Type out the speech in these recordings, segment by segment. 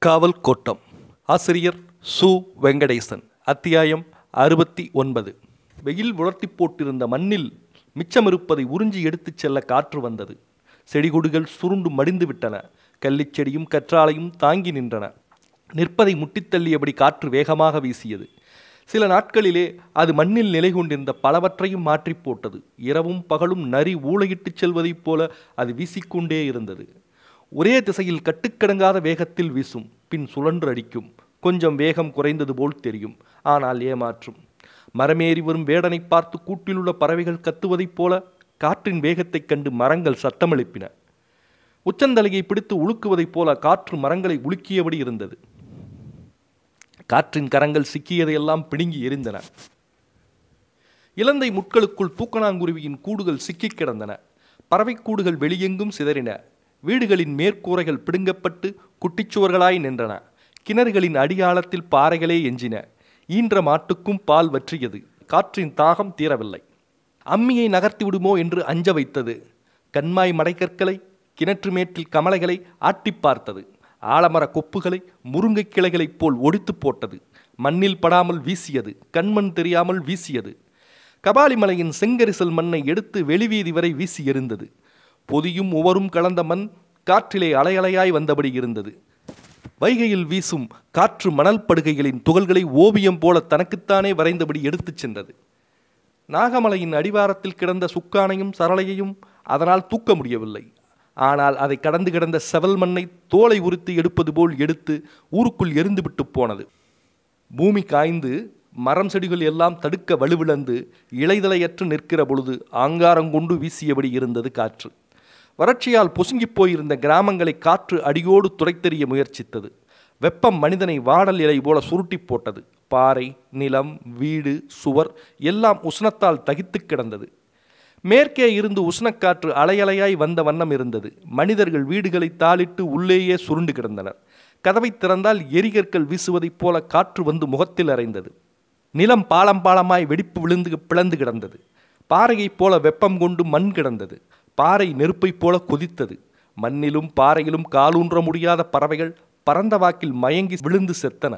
காவல் கோட்டம். ஆசிரியர் சு. வெங்கடேசன். அத்தியாயம் 69. வெயில் உலர்த்தி போட்டிருந்த மண்ணில் மிச்சமிருப்பதை உறிஞ்சி எடுத்துச் செல்ல காற்று வந்தது. செடிகொடிகள் சுருண்டு மடிந்து விட்டன. கள்ளிச்செடியும் கற்றாழையும் தாங்கி நின்றன. நிற்பதை முட்டித்தள்ளியபடி காற்று வேகமாக வீசியது. சில நாட்களிலே அது மண்ணில் நிலை கொண்டிருந்த பலவற்றையும் மாற்றி போட்டது. இரவும் பகலும் நரி ஊளையிட்டுச் செல்வதைப் போல அது வீசிக்கொண்டே இருந்தது. ஒரே திசையில் கட்டுக்கடங்காத வேகத்தில் வீசும். பின் சுழன்று அடிக்கும். கொஞ்சம் வேகம் குறைந்தது போல் தெரியும், ஆனால் ஏமாற்றும். மரமேறி வரும் வேடனை பார்த்து கூட்டிலுள்ள பறவைகள் கத்துவதைப் போல காற்றின் வேகத்தைக் கண்டு மரங்கள் சத்தமெழுப்பின. உச்சந்தலையை பிடித்து உலுக்குவதைப் போல காற்று மரங்களை உலுக்கியபடி இருந்தது. காற்றின் கரங்கள் சிக்கியதையெல்லாம் பிடுங்கி எரிந்தன. இலந்தை முட்களுக்குள் தூக்கணாங்குருவியின் கூடுகள் சிக்கிக் கிடந்தன. பறவைக்கூடுகள் வெளியெங்கும் சிதறின. வீடுகளின் மேற்கூரைகள் பிடுங்கப்பட்டு குட்டிச்சுவர்களாய் நின்றன. கிணறுகளின் அடியாழத்தில் பாறைகளே எஞ்சின. ஈன்ற மாட்டுக்கும் பால் வற்றியது. காற்றின் தாகம் தீரவில்லை. அம்மியை நகர்த்தி விடுமோ என்று அஞ்ச வைத்தது. கண்மாய் மடைக்கற்களை, கிணற்று மேட்டில் கமலைகளை ஆட்டி பார்த்தது. ஆலமர கொப்புகளை முருங்கை கிளைகளைப் போல் ஒடித்து போட்டது. மண்ணில் படாமல் வீசியது. கண்மண் தெரியாமல் வீசியது. கபாலிமலையின் செங்கரிசல் மண்ணை எடுத்து வெளிவீதி வரை வீசி எறிந்தது. பொதியும் உவரும் கலந்த மண் காற்றிலே அலையலையாய் வந்தபடி இருந்தது. வைகையில் வீசும் காற்று மணல் படுகைகளின் துகள்களை ஓவியம் போல தனக்குத்தானே வரைந்தபடி எடுத்துச் சென்றது. நாகமலையின் அடிவாரத்தில் கிடந்த சுக்கானையும் சரளையையும் அதனால் தூக்க முடியவில்லை. ஆனால் அதை கடந்து கிடந்த செவல் மண்ணை தோலை உரித்து எடுப்பது போல் எடுத்து ஊருக்குள் எரிந்துவிட்டு போனது. பூமி காய்ந்து மரம் செடிகள் எல்லாம் தடுக்க வலுவிழந்து இலைதலையற்று நிற்கிற பொழுது ஆங்காரங்கொண்டு வீசியபடி இருந்தது காற்று. வறட்சியால் பொசுங்கிப் போயிருந்த கிராமங்களை காற்று அடியோடு துடைத்தெறிய முயற்சித்தது. வெப்பம் மனிதனை வாடல் இலை போல சுருட்டி போட்டது. பாறை, நிலம், வீடு, சுவர் எல்லாம் உஷ்ணத்தால் தகித்து கிடந்தது. மேற்கே இருந்து உஷ்ணக்காற்று அலையலையாய் வந்த வண்ணம் இருந்தது. மனிதர்கள் வீடுகளை தாளிட்டு உள்ளேயே சுருண்டு கிடந்தனர். கதவை திறந்தால் எரிகற்கள் வீசுவதைப் போல காற்று வந்து முகத்தில் அறைந்தது. நிலம் பாலம் பாலமாய் வெடிப்பு விழுந்து பிளந்து கிடந்தது. பாறையைப் போல வெப்பம் கொண்டு மண் கிடந்தது. பாறை நெருப்பைப் போல கொதித்தது. மண்ணிலும் பாறையிலும் காலூன்ற முடியாத பறவைகள் பரந்த வாக்கில் மயங்கி விழுந்து செத்தன.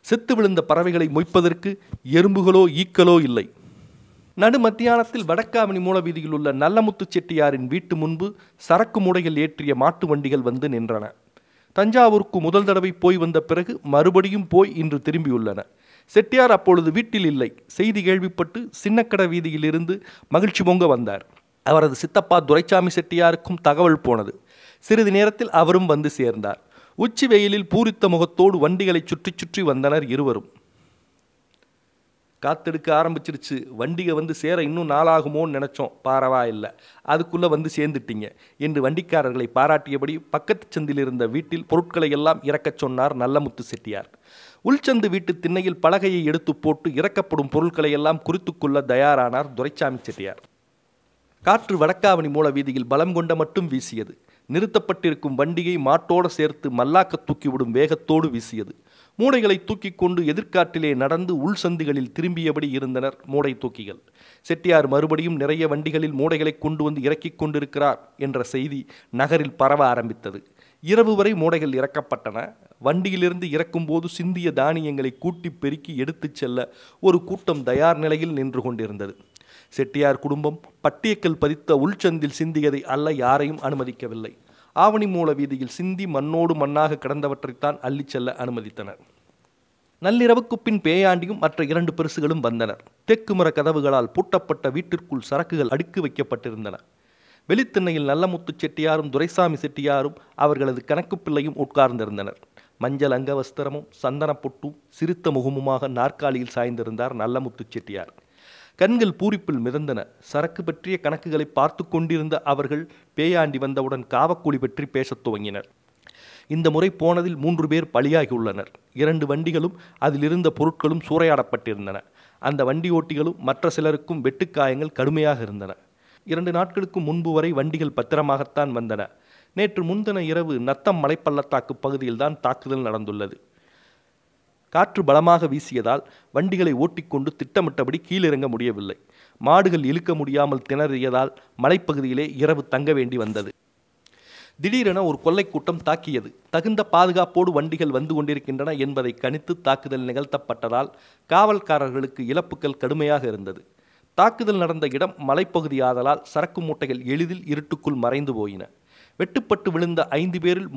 செத்து விழுந்த பறவைகளை மொய்ப்பதற்கு எறும்புகளோ ஈக்களோ இல்லை. நடு மத்தியானத்தில் வடக்காவணி மூல வீதியில் உள்ள நல்லமுத்து செட்டியாரின் வீட்டு முன்பு சரக்கு மூடைகள் ஏற்றிய மாட்டு வண்டிகள் வந்து நின்றன. தஞ்சாவூருக்கு முதல் தடவை போய் வந்த பிறகு மறுபடியும் போய் இன்று திரும்பியுள்ளன. செட்டியார் அப்பொழுது வீட்டில் இல்லை. செய்தி கேள்விப்பட்டு சின்னக்கடை வீதியில் இருந்து மகிழ்ச்சி பொங்க வந்தார். அவரது சித்தப்பா துரைசாமி செட்டியாருக்கும் தகவல் போனது. சிறிது நேரத்தில் அவரும் வந்து சேர்ந்தார். உச்சி வெயிலில் பூரித்த முகத்தோடு வண்டிகளை சுற்றி சுற்றி வந்தனர் இருவரும். காத்தெடுக்க ஆரம்பிச்சிருச்சு. வண்டிகை வந்து சேர இன்னும் நாளாகுமோன்னு நினச்சோம். பரவாயில்லை, அதுக்குள்ளே வந்து சேர்ந்துட்டீங்க என்று வண்டிக்காரர்களை பாராட்டியபடி பக்கத்து சந்தில் இருந்த வீட்டில் பொருட்களை எல்லாம் இறக்கச் சொன்னார் நல்லமுத்து செட்டியார். உள்சந்து வீட்டு திண்ணையில் பலகையை எடுத்து போட்டு இறக்கப்படும் பொருட்களை எல்லாம் குறித்து கொள்ள தயாரானார் துரைசாமி செட்டியார். காற்று வடக்காவணி மூல வீதியில் பலம் கொண்ட மட்டும் வீசியது. நிறுத்தப்பட்டிருக்கும் வண்டியை மாட்டோடு சேர்த்து மல்லாக்க தூக்கிவிடும் வேகத்தோடு வீசியது. மூடைகளை தூக்கி கொண்டு எதிர்காட்டிலே நடந்து உள் சந்திகளில் திரும்பியபடி இருந்தனர் மூடை தூக்கிகள். செட்டியார் மறுபடியும் நிறைய வண்டிகளில் மூடைகளை கொண்டு வந்து இறக்கிக் கொண்டிருக்கிறார் என்ற செய்தி நகரில் பரவ ஆரம்பித்தது. இரவு வரை மூடைகள் இறக்கப்பட்டன. வண்டியிலிருந்து இறக்கும்போது சிந்திய தானியங்களை கூட்டி பெருக்கி எடுத்துச் செல்ல ஒரு கூட்டம் தயார் நிலையில் நின்று கொண்டிருந்தது. செட்டியார் குடும்பம் பட்டியக்கல் பதித்த உள்சந்தில் சிந்தியதை அல்ல யாரையும் அனுமதிக்கவில்லை. ஆவணி மூல வீதியில் சிந்தி மண்ணோடு மண்ணாக கிடந்தவற்றைத்தான் அள்ளிச் செல்ல அனுமதித்தனர். நள்ளிரவுக்கு பின் பேயாண்டியும் மற்ற 2 பெருசுகளும் வந்தனர். தெற்கு முற கதவுகளால் பூட்டப்பட்ட வீட்டிற்குள் சரக்குகள் அடுக்கி வைக்கப்பட்டிருந்தன. வெளித்திண்ணையில் நல்லமுத்து செட்டியாரும் துரைசாமி செட்டியாரும் அவர்களது கணக்கு பிள்ளையும் உட்கார்ந்திருந்தனர். மஞ்சள் அங்கவஸ்திரமும் சந்தன பொட்டும் சிரித்த முகமுமாக நாற்காலியில் சாய்ந்திருந்தார் நல்லமுத்து செட்டியார். கண்கள் பூரிப்பில் மிதந்தன. சரக்கு பற்றிய கணக்குகளை பார்த்து கொண்டிருந்த அவர்கள் பேயாண்டி வந்தவுடன் காவக்கூலி பற்றி பேசத் துவங்கினர். இந்த முறை போனதில் 3 பேர் பலியாகியுள்ளனர். 2 வண்டிகளும் அதிலிருந்த பொருட்களும் சூறையாடப்பட்டிருந்தன. அந்த வண்டி ஓட்டிகளும் மற்ற சிலருக்கும் வெட்டுக்காயங்கள் கடுமையாக இருந்தன. 2 நாட்களுக்கு முன்பு வரை வண்டிகள் பத்திரமாகத்தான் வந்தன. நேற்று முன்தின இரவு நத்தம் மலைப்பள்ளத்தாக்கு பகுதியில்தான் தாக்குதல் நடந்துள்ளது. காற்று பலமாக வீசியதால் வண்டிகளை ஓட்டிக்கொண்டு திட்டமிட்டபடி கீழிறங்க முடியவில்லை. மாடுகள் இழுக்க முடியாமல் திணறியதால் மலைப்பகுதியிலே இரவு தங்க வேண்டி வந்தது. திடீரென ஒரு கொள்ளைக் கூட்டம் தாக்கியது. தகுந்த பாதுகாப்போடு வண்டிகள் வந்து கொண்டிருக்கின்றன என்பதை கணித்து தாக்குதல் நிகழ்த்தப்பட்டதால் காவல்காரர்களுக்கு இழப்புகள் கடுமையாக இருந்தது. தாக்குதல் நடந்த இடம் மலைப்பகுதியாதலால் சரக்கு மூட்டைகள் எளிதில் இருட்டுக்குள் மறைந்து போயின. வெட்டுப்பட்டு விழுந்த 5 பேரில்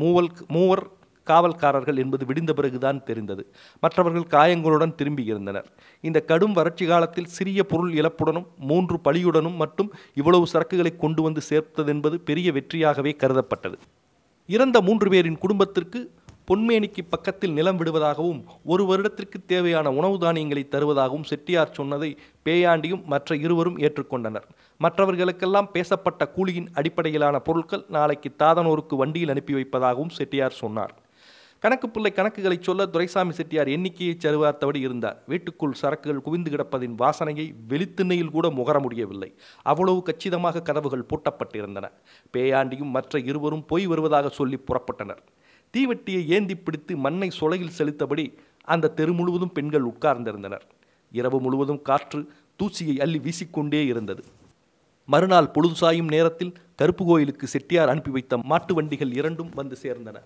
மூவர் காவல்காரர்கள் என்பது விடிந்த பிறகுதான் தெரிந்தது. மற்றவர்கள் காயங்களுடன் திரும்பியிருந்தனர். இந்த கடும் வறட்சி காலத்தில் சிறிய பொருள் இழப்புடனும் 3 பலியுடனும் மட்டும் இவ்வளவு சரக்குகளை கொண்டு வந்து சேர்த்ததென்பது பெரிய வெற்றியாகவே கருதப்பட்டது. இறந்த 3 பேரின் குடும்பத்திற்கு பொன்மேனிக்கு பக்கத்தில் நிலம் விடுவதாகவும் 1 வருடத்திற்கு தேவையான உணவு தானியங்களை தருவதாகவும் செட்டியார் சொன்னதை பேயாண்டியும் மற்ற இருவரும் ஏற்றுக்கொண்டனர். மற்றவர்களுக்கெல்லாம் பேசப்பட்ட கூலியின் அடிப்படையிலான பொருட்கள் நாளைக்கு தாதனூருக்கு வண்டியில் அனுப்பி வைப்பதாகவும் செட்டியார் சொன்னார். கணக்கு பிள்ளை கணக்குகளை சொல்ல துரைசாமி செட்டியார் எண்ணிக்கையை சரிபார்த்தபடி இருந்தார். வீட்டுக்குள் சரக்குகள் குவிந்து கிடப்பதின் வாசனையை வெளித்திண்ணையில் கூட முகர முடியவில்லை. அவ்வளவு கச்சிதமாக கதவுகள் பூட்டப்பட்டிருந்தன. பேயாண்டியும் மற்ற இருவரும் போய் வருவதாக சொல்லி புறப்பட்டனர். தீவெட்டியை ஏந்தி பிடித்து மண்ணை சொலையில் செலுத்தபடி அந்த தெரு முழுவதும் பெண்கள் உட்கார்ந்திருந்தனர். இரவு முழுவதும் காற்று தூசியை அள்ளி வீசிக்கொண்டே இருந்தது. மறுநாள் பொழுது சாயும் நேரத்தில் கருப்பு கோயிலுக்கு செட்டியார் அனுப்பி வைத்த மாட்டு வண்டிகள் 2 வந்து சேர்ந்தன.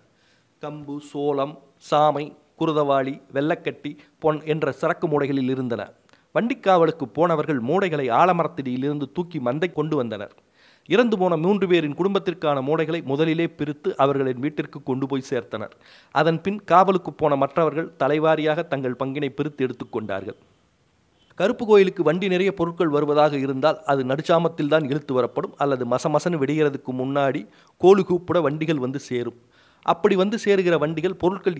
கம்பு, சோளம், சாமை, குருதவாளி, வெள்ளக்கட்டி, பொன் என்ற சரக்கு மூடைகளில் இருந்தன. வண்டிக்காவலுக்கு போனவர்கள் மூடைகளை ஆலமரத்தடியிலிருந்து தூக்கி மந்தை கொண்டு வந்தனர். இறந்து போன 3 பேரின் குடும்பத்திற்கான மூடைகளை முதலிலே பிரித்து அவர்களின் வீட்டிற்கு கொண்டு போய் சேர்த்தனர். அதன் பின் காவலுக்கு போன மற்றவர்கள் தலைவாரியாக தங்கள் பங்கினை பிரித்து எடுத்துக்கொண்டார்கள். கருப்பு கோயிலுக்கு வண்டி நிறைய பொருட்கள் வருவதாக இருந்தால் அது நடுச்சாமத்தில் தான் இழுத்து வரப்படும் அல்லது மசமசன்னு விடுகிறதுக்கு முன்னாடி கோழு கூப்பிட வண்டிகள் வந்து சேரும். அப்படி வந்து சேருகிற வண்டிகள் பொருட்கள்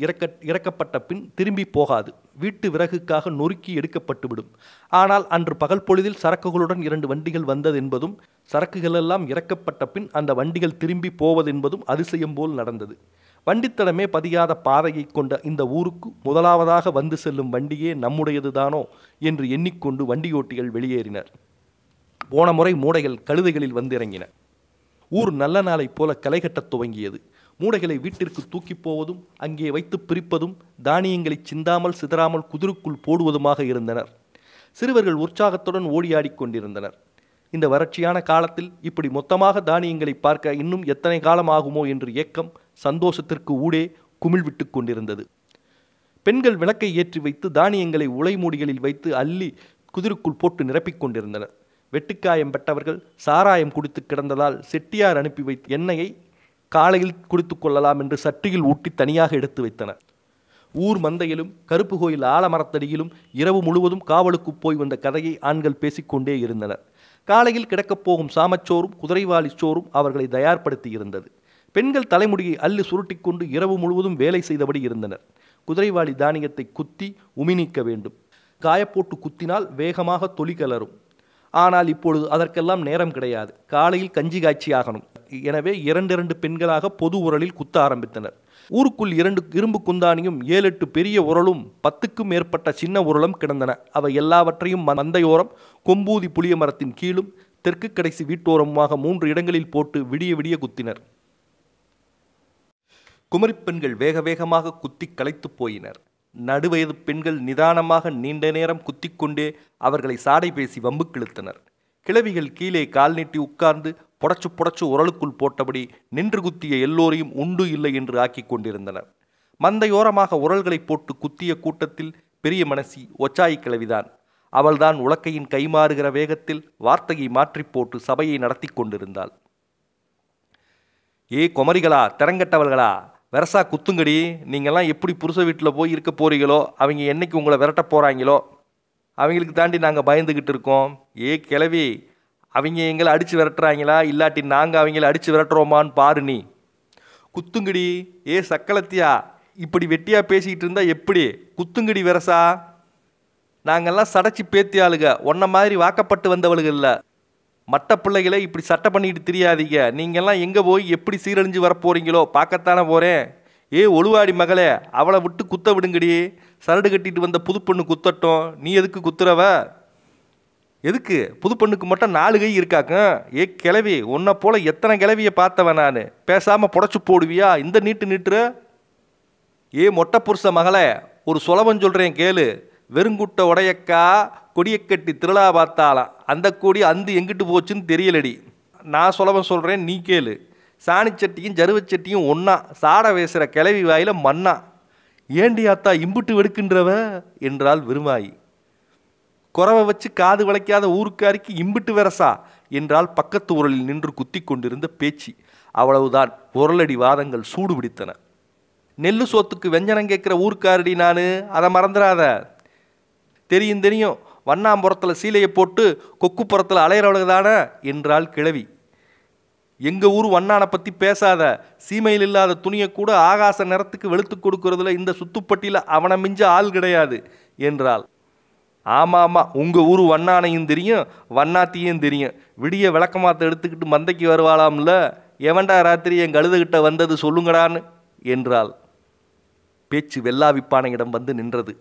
இறக்கப்பட்ட பின் திரும்பி போகாது. வீட்டு விறகுக்காக நொறுக்கி எடுக்கப்பட்டுவிடும். ஆனால் அன்று பகல் பொழுதில் சரக்குகளுடன் 2 வண்டிகள் வந்ததென்பதும் சரக்குகளெல்லாம் இறக்கப்பட்ட பின் அந்த வண்டிகள் திரும்பி போவதென்பதும் அதிசயம் போல் நடந்தது. வண்டித்தடமே பதியாத பாதையை கொண்ட இந்த ஊருக்கு முதலாவதாக வந்து செல்லும் வண்டியே நம்முடையதுதானோ என்று எண்ணிக்கொண்டு வண்டியோட்டிகள் வெளியேறினர். போன முறை மூடைகள் கழுதைகளில் வந்திறங்கின. ஊர் நல்ல நாளைப் போல களைகட்டத் துவங்கியது. மூடைகளை வீட்டிற்கு தூக்கி போவதும் அங்கே வைத்து பிரிப்பதும் தானியங்களை சிந்தாமல் சிதறாமல் குதிருக்குள் போடுவதுமாக இருந்தனர். சிறுவர்கள் உற்சாகத்துடன் ஓடியாடிக் கொண்டிருந்தனர். இந்த வறட்சியான காலத்தில் இப்படி மொத்தமாக தானியங்களை பார்க்க இன்னும் எத்தனை காலம் ஆகுமோ என்று ஏக்கம் சந்தோஷத்திற்கு ஊடே குமிழ் விட்டு கொண்டிருந்தது. பெண்கள் விளக்கை ஏற்றி வைத்து தானியங்களை உலை மூடிகளில் வைத்து அள்ளி குதிருக்குள் போட்டு நிரப்பிக் கொண்டிருந்தனர். வெட்டுக்காயம் பெற்றவர்கள் சாராயம் குடித்து கிடந்ததால் செட்டியார் அனுப்பி வைத்த எண்ணெயை காலையில் குடித்து கொள்ளலாம் என்று சட்டியில் ஊட்டி தனியாக எடுத்து வைத்தனர். ஊர் மந்தையிலும் கருப்பு கோயில் ஆலமரத்தடியிலும் இரவு முழுவதும் காவலுக்கு போய் வந்த கதையை ஆண்கள் பேசிக்கொண்டே இருந்தனர். காலையில் கிடக்கப் போகும் சாமச்சோறும் குதிரைவாலி சோறும் அவர்களை தயார்படுத்தி இருந்தது. பெண்கள் தலைமுடியை அள்ளி சுருட்டி கொண்டு இரவு முழுவதும் வேலை செய்தபடி இருந்தனர். குதிரைவாலி தானியத்தை குத்தி உமி நீக்க வேண்டும். காயப்போட்டு குத்தினால் வேகமாக தொலி கலரும். ஆனால் இப்பொழுது அதற்கெல்லாம் நேரம் கிடையாது. காலையில் கஞ்சி காய்ச்சி ஆகணும். எனவே 2 பெண்களாக பொது உரலில் குத்த ஆரம்பித்தனர். ஊருக்குள் 2 இரும்பு குந்தானியும் 7-8 பெரிய உரலும் 10க்கும் மேற்பட்ட சின்ன உரலும் கிடந்தன. அவை எல்லாவற்றையும் மந்தையோரம் கொம்பூதி புளிய மரத்தின் கீழும் தெற்கு கடைசி வீட்டோரமுமாக 3 இடங்களில் போட்டு விடிய விடிய குத்தினர். குமரி பெண்கள் வேக வேகமாக குத்தி களைத்து போயினர். நடுவயது பெண்கள் நிதானமாக நீண்ட நேரம் குத்திக்கொண்டே அவர்களை சாடை பேசி வம்பு கிழித்தனர். கிழவிகள் கீழே கால் நீட்டி உட்கார்ந்து புடச்சு உரலுக்குள் போட்டபடி நின்று குத்திய எல்லோரையும் உண்டு இல்லை என்று ஆக்கி கொண்டிருந்தனர். மந்தையோரமாக உரல்களை போட்டு குத்திய கூட்டத்தில் பெரிய மனசி ஒச்சாய் கிழவிதான். அவள்தான் உலக்கையின் கைமாறுகிற வேகத்தில் வார்த்தையை மாற்றி போட்டு சபையை நடத்தி கொண்டிருந்தாள். ஏ குமரிகளா, திறங்கட்டவர்களா, வெரசா குத்துங்கடி. நீங்கள்லாம் எப்படி புருஷ வீட்டில் போய் இருக்க போறீங்களோ, அவங்க என்னைக்கு உங்களை விரட்ட போகிறாங்களோ அவங்களுக்கு தாண்டி நாங்கள் பயந்துக்கிட்டு இருக்கோம். ஏ கிழவி, அவங்க எங்களை அடித்து விரட்டுறாங்களா இல்லாட்டி நாங்கள் அவங்கள அடித்து விரட்டுறோமான்னு பாரு. நீ குத்துங்கடி. ஏ சக்களத்தியா, இப்படி வெட்டியாக பேசிக்கிட்டு இருந்தால் எப்படி? குத்துங்கடி வெரசா. நாங்கள்லாம் சடைச்சி பேத்தி ஆளுக, ஒன்றை மாதிரி வாக்கப்பட்டு வந்தவளுக இல்லை. மற்ற பிள்ளைகளை இப்படி சட்டை பண்ணிட்டு தெரியாதீங்க. நீங்கள்லாம் எங்கே போய் எப்படி சீரழிஞ்சு வரப்போறீங்களோ பார்க்கத்தானே போகிறேன். ஏ ஒழுவாடி மகளே, அவளை விட்டு குத்த விடுங்கடி. சரடு கட்டிட்டு வந்த புது பொண்ணு குத்தட்டும். நீ எதுக்கு குத்துறவ? எதுக்கு? புது பொண்ணுக்கு மட்டும் 4 கை இருக்காக்க. ஏ கிளவி, உன்னை போல எத்தனை கிளவியை பார்த்தவன் நான். பேசாமல் புடச்சு போடுவியா? இந்த நீட்டுற. ஏ மொட்டை புருஷ மகளே, ஒரு சொலவன் சொல்கிறேன் கேளு. வெறுங்குட்ட உடையக்கா கொடியை கட்டி திருவிழா பார்த்தாலாம். அந்த கொடி எங்கிட்டு போச்சுன்னு தெரியலடி. நான் சொலவன் சொல்கிறேன், நீ கேளு. சாணிச்சட்டியும் ஜருவச்சட்டியும் ஒன்றா சாட வேசுகிற கிளவி வாயில் மண்ணா. ஏண்டி ஆத்தா இம்புட்டு வெடுக்கின்றவ என்றாள் விரும்பாயி. குறவை வச்சு காது வளைக்காத ஊருக்காரிக்கு இம்பிட்டு வரசா என்றால் பக்கத்து உரலில் நின்று குத்தி கொண்டிருந்த பேச்சு. அவ்வளவுதான். உரலடி வாதங்கள் சூடு பிடித்தன. நெல்லு சோத்துக்கு வெஞ்சனம் கேட்குற ஊருக்காரடி நான், அதை மறந்துடாத. தெரியும் தெரியும், வண்ணாம்புறத்தில் சீலையை போட்டு கொக்குப்புறத்தில் அலையிறவளுக்கு தானே என்றாள் கிழவி. எங்கள் ஊர் வண்ணானை பற்றி பேசாத. சீமையில் இல்லாத துணியை கூட ஆகாச நிறத்துக்கு வெளுத்து கொடுக்கறதுல இந்த சுத்துப்பட்டியில் அவனை மிஞ்ச ஆள் கிடையாது என்றாள். ஆமாம், உங்கள் ஊர் வண்ணானையும் தெரியும், வண்ணாத்தியும் தெரியும். விடிய விளக்கமாத்த எடுத்துக்கிட்டு மந்தைக்கு வருவாளாம்ல. எவன்டா ராத்திரி என் கழுதுகிட்ட வந்தது சொல்லுங்கடான்னு என்றாள். பேச்சு வெள்ளாவிப்பானையிடம் வந்து நின்றது.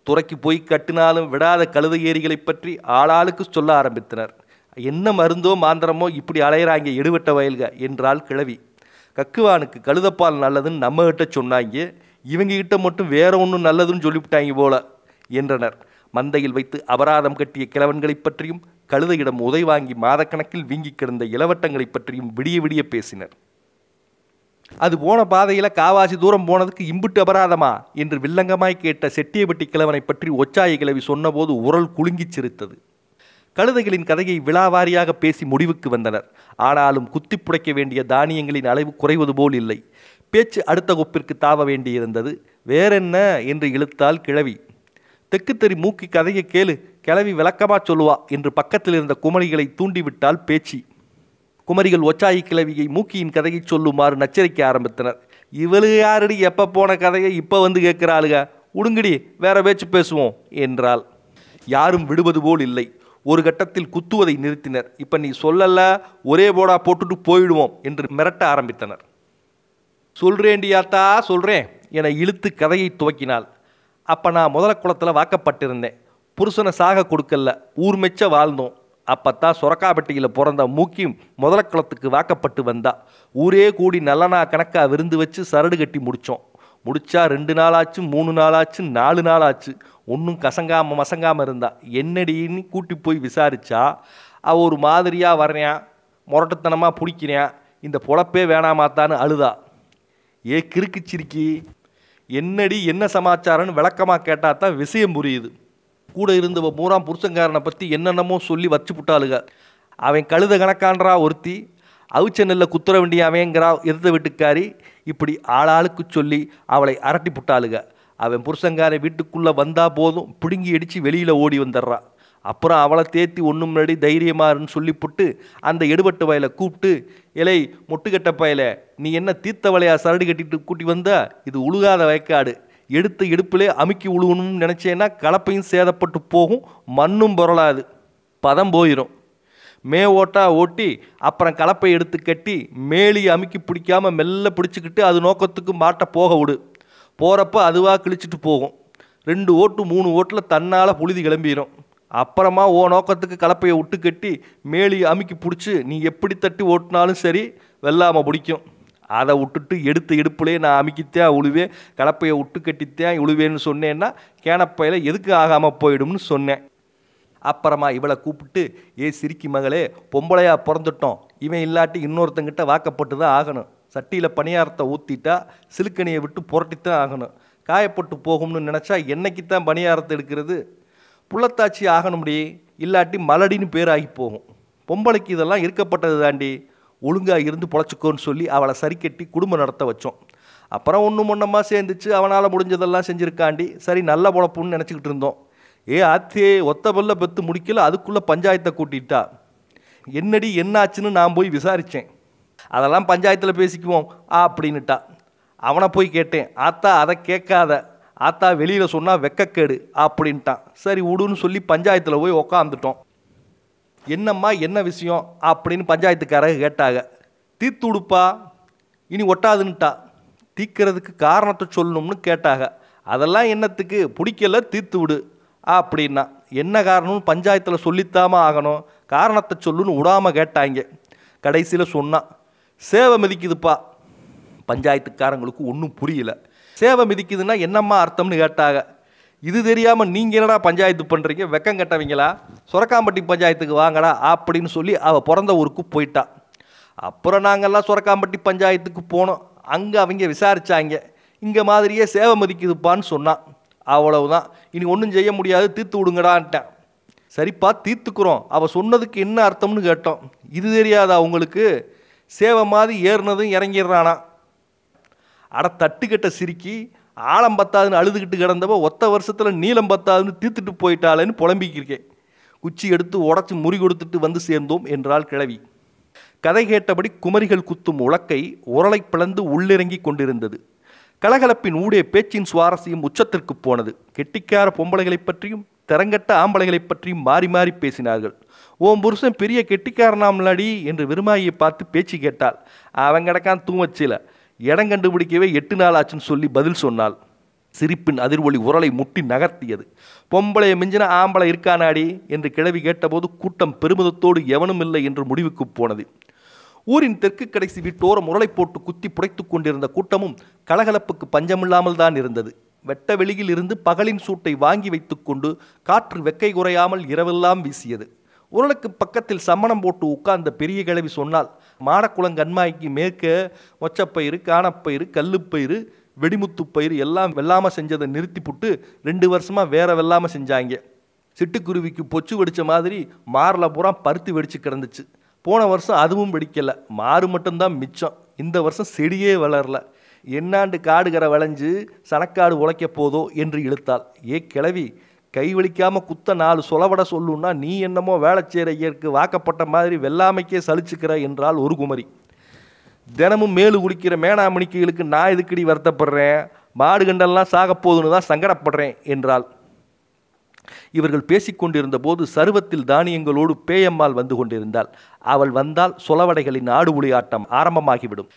துறைக்கு போய் கட்டினாலும் விடாத கழுத ஏரிகளை பற்றி ஆளாளுக்கு சொல்ல ஆரம்பித்தனர். என்ன மருந்தோ மாந்திரமோ இப்படி அலையிறாங்க எடுவட்ட வயல்க என்றாள் கிழவி. கக்குவானுக்கு கழுதப்பால் நல்லதுன்னு நம்மகிட்ட சொன்னாங்க, இவங்ககிட்ட மட்டும் வேற ஒன்றும் நல்லதுன்னு சொல்லிவிட்டாங்க போல என்றனர். மந்தையில் வைத்து அபராதம் கட்டிய கிழவன்களை பற்றியும் கழுதையிடம் உதை வாங்கி மாதக்கணக்கில் வீங்கி கிடந்த இளவட்டங்களை பற்றியும் விடிய விடிய பேசினர். அது போன பாதையில் காவாசி தூரம் போனதுக்கு இம்புட்டு அபராதமா என்று வில்லங்கமாய் கேட்ட செட்டியப்பட்டி கிழவனை பற்றி ஒச்சாய கிழவி சொன்னபோது உரல் குலுங்கிச் சிரித்தது. கழுதைகளின் கதையை விழாவாரியாக பேசி முடிவுக்கு வந்தனர். ஆனாலும் குத்தி புடைக்க வேண்டிய தானியங்களின் அளவு குறைவது போல் இல்லை. பேச்சு அடுத்த கொப்பிற்கு தாவ வேண்டியிருந்தது. வேறென்ன என்று இழுத்தாள் கிழவி. தெக்குத்தறி மூக்கி கதையை கேளு, கிழவி விளக்கமா சொல்லுவா என்று பக்கத்தில் இருந்த குமரிகளை தூண்டிவிட்டால் பேச்சு. குமரிகள் ஒச்சாயி கிழவியை மூக்கியின் கதையை சொல்லுமாறு நச்சரிக்க ஆரம்பித்தனர். இவளுக யாரடி எப்போ போன கதையை இப்போ வந்து கேட்கிறாளுக, உடுங்கடி வேற பேச்சு பேசுவோம் என்றாள். யாரும் விடுவது போல் இல்லை. ஒரு கட்டத்தில் குத்துவதை நிறுத்தினர். இப்போ நீ சொல்லல, ஒரே போடா போட்டுட்டு போயிடுவோம் என்று மிரட்ட ஆரம்பித்தனர். சொல்றேண்டியாத்தா சொல்கிறேன் என இழுத்து கதையை துவக்கினாள். அப்போ நான் முதல குளத்தில் வாக்கப்பட்டிருந்தேன். புருஷனை சாக கொடுக்கல, ஊர் மெச்ச வாழ்ந்தோம். அப்பத்தான் சொரக்காப்பட்டியில் பிறந்த மூக்கி முதல குளத்துக்கு வாக்கப்பட்டு வந்தா. ஊரே கூடி நல்லனா கணக்காக விருந்து வச்சு சரடு கட்டி முடித்தோம். முடிச்சா 2 நாளாச்சு, 3 நாளாச்சு, 4 நாளாச்சு. ஒன்றும் கசங்காம மசங்காமல் இருந்தா. என்னடின்னு கூட்டி போய் விசாரிச்சா அவள் ஒரு மாதிரியாக வர்றேன், முரட்டுத்தனமாக பிடிக்கிறேன், இந்த பொழப்பே வேணாமாத்தான்னு அழுதா. ஏ கிறுக்கு சிரிக்கி, என்னடி என்ன சமாச்சாரம்னு விளக்கமாக கேட்டால் தான் விஷயம் புரியுது. கூட இருந்தவ பூராம் புருஷங்காரனை பற்றி என்னென்னமோ சொல்லி வச்சு புட்டாளுக. அவன் கழுத கணக்கான்றா ஒருத்தி, அவிச்ச நெல்லை குத்துற வேண்டிய அவங்கிறா எதிர்த்த வீட்டுக்காரி. இப்படி ஆளாளுக்கு சொல்லி அவளை அரட்டி புட்டாளுக. அவன் புருஷங்காரன் வீட்டுக்குள்ளே வந்தால் போதும் பிடுங்கி அடித்து வெளியில் ஓடி வந்துடுறான். அப்புறம் அவளை தேத்தி ஒன்று முன்னாடி தைரியமாருன்னு சொல்லிப்புட்டு அந்த எடுபட்ட வயலை கூப்பிட்டு, இலை மொட்டுக்கட்ட பயலை, நீ என்ன தீர்த்த வலையா சரடு கட்டிட்டு கூட்டி வந்தா? இது உழுகாத வயக்காடு. எடுத்து இடுப்பிலே அமுக்கி உழுகணும்னு நினச்சேன்னா கலப்பையும் சேதப்பட்டு போகும், மண்ணும் புரளாது, பதம் போயிடும். ஓட்டா ஓட்டி அப்புறம் கலப்பை எடுத்து கட்டி மேலி அமுக்கி பிடிக்காமல் மெல்ல பிடிச்சிக்கிட்டு அது நோக்கத்துக்கு மாட்டை போக விடு. போகிறப்ப அதுவாக கிழிச்சிட்டு போகும். 2 ஓட்டு 3 ஓட்டில் தன்னால் புழுதி கிளம்பிடும். அப்புறமா நோக்கத்துக்கு கலப்பையை விட்டு கட்டி மேலி அமுக்கி பிடிச்சி நீ எப்படி தட்டி ஓட்டினாலும் சரி வெள்ளாமல் பிடிக்கும். அதை விட்டுட்டு எடுத்து இடுப்புலே நான் அமுக்கித்தேன் உழுவேன், கலப்பையை விட்டு கட்டித்தேன் உழுவேன்னு சொன்னேன்னா கேனப்பையில் எதுக்கு ஆகாமல் போயிடும்னு சொன்னேன். அப்புறமா இவளை கூப்பிட்டு, ஏ சிரிக்கி மகளே, பொம்பளையாக பிறந்துட்டோம், இவன் இல்லாட்டி இன்னொருத்தங்கிட்ட வாக்கப்பட்டு தான் ஆகணும். சட்டியில் பணியாரத்தை ஊற்றிட்டா சிலுக்கணியை விட்டு புரட்டித்தான் ஆகணும். காயப்பட்டு போகும்னு நினச்சா என்னைக்குத்தான் பணியாரத்தை எடுக்கிறது? புள்ளத்தாச்சி ஆகணும்டி, இல்லாட்டி மலடின்னு பேராகி போகும். பொம்பளைக்கு இதெல்லாம் இருக்கப்பட்டது தாண்டி, ஒழுங்காக இருந்து பொழைச்சிக்கோன்னு சொல்லி அவளை சரி கட்டி குடும்பம் நடத்த வச்சோம். அப்புறம் ஒன்று முன்னமாக சேர்ந்துச்சு, அவனால் முடிஞ்சதெல்லாம் செஞ்சுருக்காண்டி, சரி நல்ல பொழப்புன்னு நினச்சிக்கிட்டு இருந்தோம். ஏ ஆத்தே, ஒத்த பல்ல பெற்று முடிக்கல, அதுக்குள்ளே பஞ்சாயத்தை கூட்டிட்டா. என்னடி என்னாச்சுன்னு நான் போய் விசாரித்தேன். அதெல்லாம் பஞ்சாயத்தில் பேசிக்குவோம் அப்படின்னுட்டா. அவனை போய் கேட்டேன். ஆத்தா அதை கேட்காத, ஆத்தா வெளியில் சொன்னால் வெக்கக்கேடு அப்படின்ட்டான். சரி விடுன்னு சொல்லி பஞ்சாயத்தில் போய் உக்காந்துட்டோம். என்னம்மா என்ன விஷயம் அப்படின்னு பஞ்சாயத்துக்காரங்க கேட்டாங்க. தீர்த்து விடுப்பா, இனி ஒட்டாதுன்னுட்டா. தீர்க்கிறதுக்கு காரணத்தை சொல்லணும்னு கேட்டாங்க. அதெல்லாம் என்னத்துக்கு, பிடிக்கல தீர்த்து விடு அப்படின்னா. என்ன காரணம்னு பஞ்சாயத்தில் சொல்லித்தாம ஆகணும், காரணத்தை சொல்லுன்னு விடாமல் கேட்டாங்க. கடைசியில் சொன்னான், சேவை மிதிக்குதுப்பா. பஞ்சாயத்துக்காரங்களுக்கு ஒன்றும் புரியல. சேவை மிதிக்குதுன்னா என்னம்மா அர்த்தம்னு கேட்டாங்க. இது தெரியாமல் நீங்கள் என்னடா பஞ்சாயத்து பண்ணுறீங்க, வெக்கம் கட்டவங்களா, சொரக்காம்பட்டி பஞ்சாயத்துக்கு வாங்கடா அப்படின்னு சொல்லி அவள் பிறந்த ஊருக்கு போயிட்டா. அப்புறம் நாங்கள்லாம் சுரக்காம்பட்டி பஞ்சாயத்துக்கு போனோம். அங்கே அவங்க விசாரித்தாங்க. இங்கே மாதிரியே சேவை மதிக்குதுப்பான்னு சொன்னான். அவ்வளவுதான், இனி ஒன்றும் செய்ய முடியாது, தீர்த்து விடுங்கடான்ட்டேன். சரிப்பா தீர்த்துக்குறோம், அவள் சொன்னதுக்கு என்ன அர்த்தம்னு கேட்டோம். இது தெரியாதா உங்களுக்கு? சேவை மாதிரி ஏறினதும் இறங்கிடுறானா. அட தட்டுக்கட்ட சிரிக்கி, ஆழம் பத்தாதுன்னு அழுதுகிட்டு கிடந்தவ ஒத்த வருஷத்தில் நீளம் பத்தாதுன்னு தீர்த்துட்டு போயிட்டாளேன்னு புலம்பிக்கிருக்கேன். குச்சி எடுத்து உடச்சி முறி கொடுத்துட்டு வந்து சேர்ந்தோம் என்றாள் கிழவி. கதை கேட்டபடி குமரிகள் குத்தும் உலக்கை உரலை பிளந்து உள்ளிறங்கி கொண்டிருந்தது. கலகலப்பின் ஊடே பேச்சின் சுவாரஸ்யம் உச்சத்திற்கு போனது. கெட்டிக்கார பொம்பளைகளை பற்றியும் திறங்கட்ட ஆம்பளைகளை பற்றியும் மாறி மாறி பேசினார்கள். ஓம் புருஷன் பெரிய கெட்டிக்காரனாம்லாடி என்று விருமாயியை பார்த்து பேச்சு கேட்டாள். அவன் கிடக்கான் தூமச்சில, இடம் கண்டுபிடிக்கவே 8 நாள் ஆச்சுன்னு சொல்லி பதில் சொன்னாள். சிரிப்பின் அதிர்வொலி உரலை முட்டி நகர்த்தியது. பொம்பளையை மிஞ்சின ஆம்பளை இருக்கானாடி என்று கிழவி கேட்டபோது கூட்டம் பெருமிதத்தோடு எவனும் இல்லை என்று முடிவுக்கு போனது. ஊரின் தெற்கு கடைசி வீட்டோரம் உரலை போட்டு குத்தி புடைத்து கொண்டிருந்த கூட்டமும் கலகலப்புக்கு பஞ்சமில்லாமல் தான் இருந்தது. வெட்ட வெளியில் இருந்து பகலின் சூட்டை வாங்கி வைத்துக்கொண்டு காற்று வெக்கை குறையாமல் இரவெல்லாம் வீசியது. உரலுக்கு பக்கத்தில் சம்மணம் போட்டு உட்கார்ந்த பெரிய கிழவி சொன்னால், மாடக்குளங்கண்மாய்க்கு மேற்க மொச்சப்பயிறு, காணப்பயிறு, கல்லுப்பயிறு, வெடிமுத்துப்பயிறு எல்லாம் வெள்ளாமல் செஞ்சதை நிறுத்தி புட்டு 2 வருஷமாக வேற வெள்ளாமல் செஞ்சாங்க. சிட்டுக்குருவிக்கு பொச்சு வெடித்த மாதிரி மாரில் பூரா பருத்தி வெடிச்சு கிடந்துச்சு. போன வருஷம் அதுவும் வெடிக்கலை, மாறு மட்டும்தான் மிச்சம். இந்த வருஷம் செடியே வளரல. என்னாண்டு காடுகரை விளைஞ்சு சனக்காடு உழைக்க போதோ என்று இழுத்தாள். ஏ கிழவி, கை வலிக்காமல் குத்த 4 சொலவட சொல்லுன்னா நீ என்னமோ வேளச்சேரையருக்கு வாக்கப்பட்ட மாதிரி வெள்ளாமைக்கே சலிச்சுக்கிற என்றால் ஒரு குமரி. தினமும் மேலு குடிக்கிற மேனாமணிக்கைகளுக்கு நான் இதுக்கடி வருத்தப்படுறேன், மாடு கண்டெல்லாம் சாகப்போதுன்னு தான் சங்கடப்படுறேன் என்றாள். இவர்கள் பேசிக்கொண்டிருந்த போது சருவத்தில் தானியங்களோடு பேயம்மாள் வந்து கொண்டிருந்தாள். அவள் வந்தால் சொலவடைகளின் ஆடு உளி ஆட்டம் ஆரம்பமாகிவிடும்.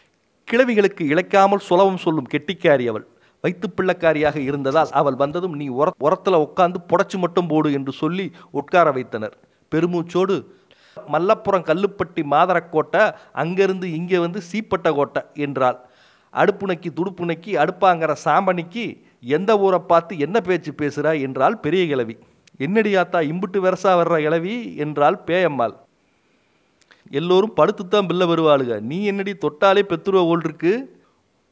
கிழவிகளுக்கு இழைக்காமல் சொலவம் சொல்லும் கெட்டிக்காரி அவள். வைத்து பிள்ளைக்காரியாக இருந்ததால் அவள் வந்ததும் நீ உரத்தில் உட்காந்து புடச்சு மட்டும் போடு என்று சொல்லி உட்கார வைத்தனர். பெருமூச்சோடு, மல்லப்புறம் கல்லுப்பட்டி மாதரக்கோட்டை, அங்கிருந்து இங்கே வந்து சீப்பட்ட கோட்டை என்றாள். அடுப்புனைக்கு துடுப்புனைக்கு அடுப்பாங்கிற சாம்பனிக்கு எந்த ஊரை பார்த்து என்ன பேச்சு பேசுகிறா என்றால் பெரிய கிழவி. என்னடியாத்தா இம்புட்டு வெரசா வர்ற கிழவி என்றால் பேயம்மாள். எல்லோரும் படுத்துத்தான் பிள்ளை வருவாளுக, நீ என்னடி தொட்டாலே பெத்துருவ ஓல் இருக்கு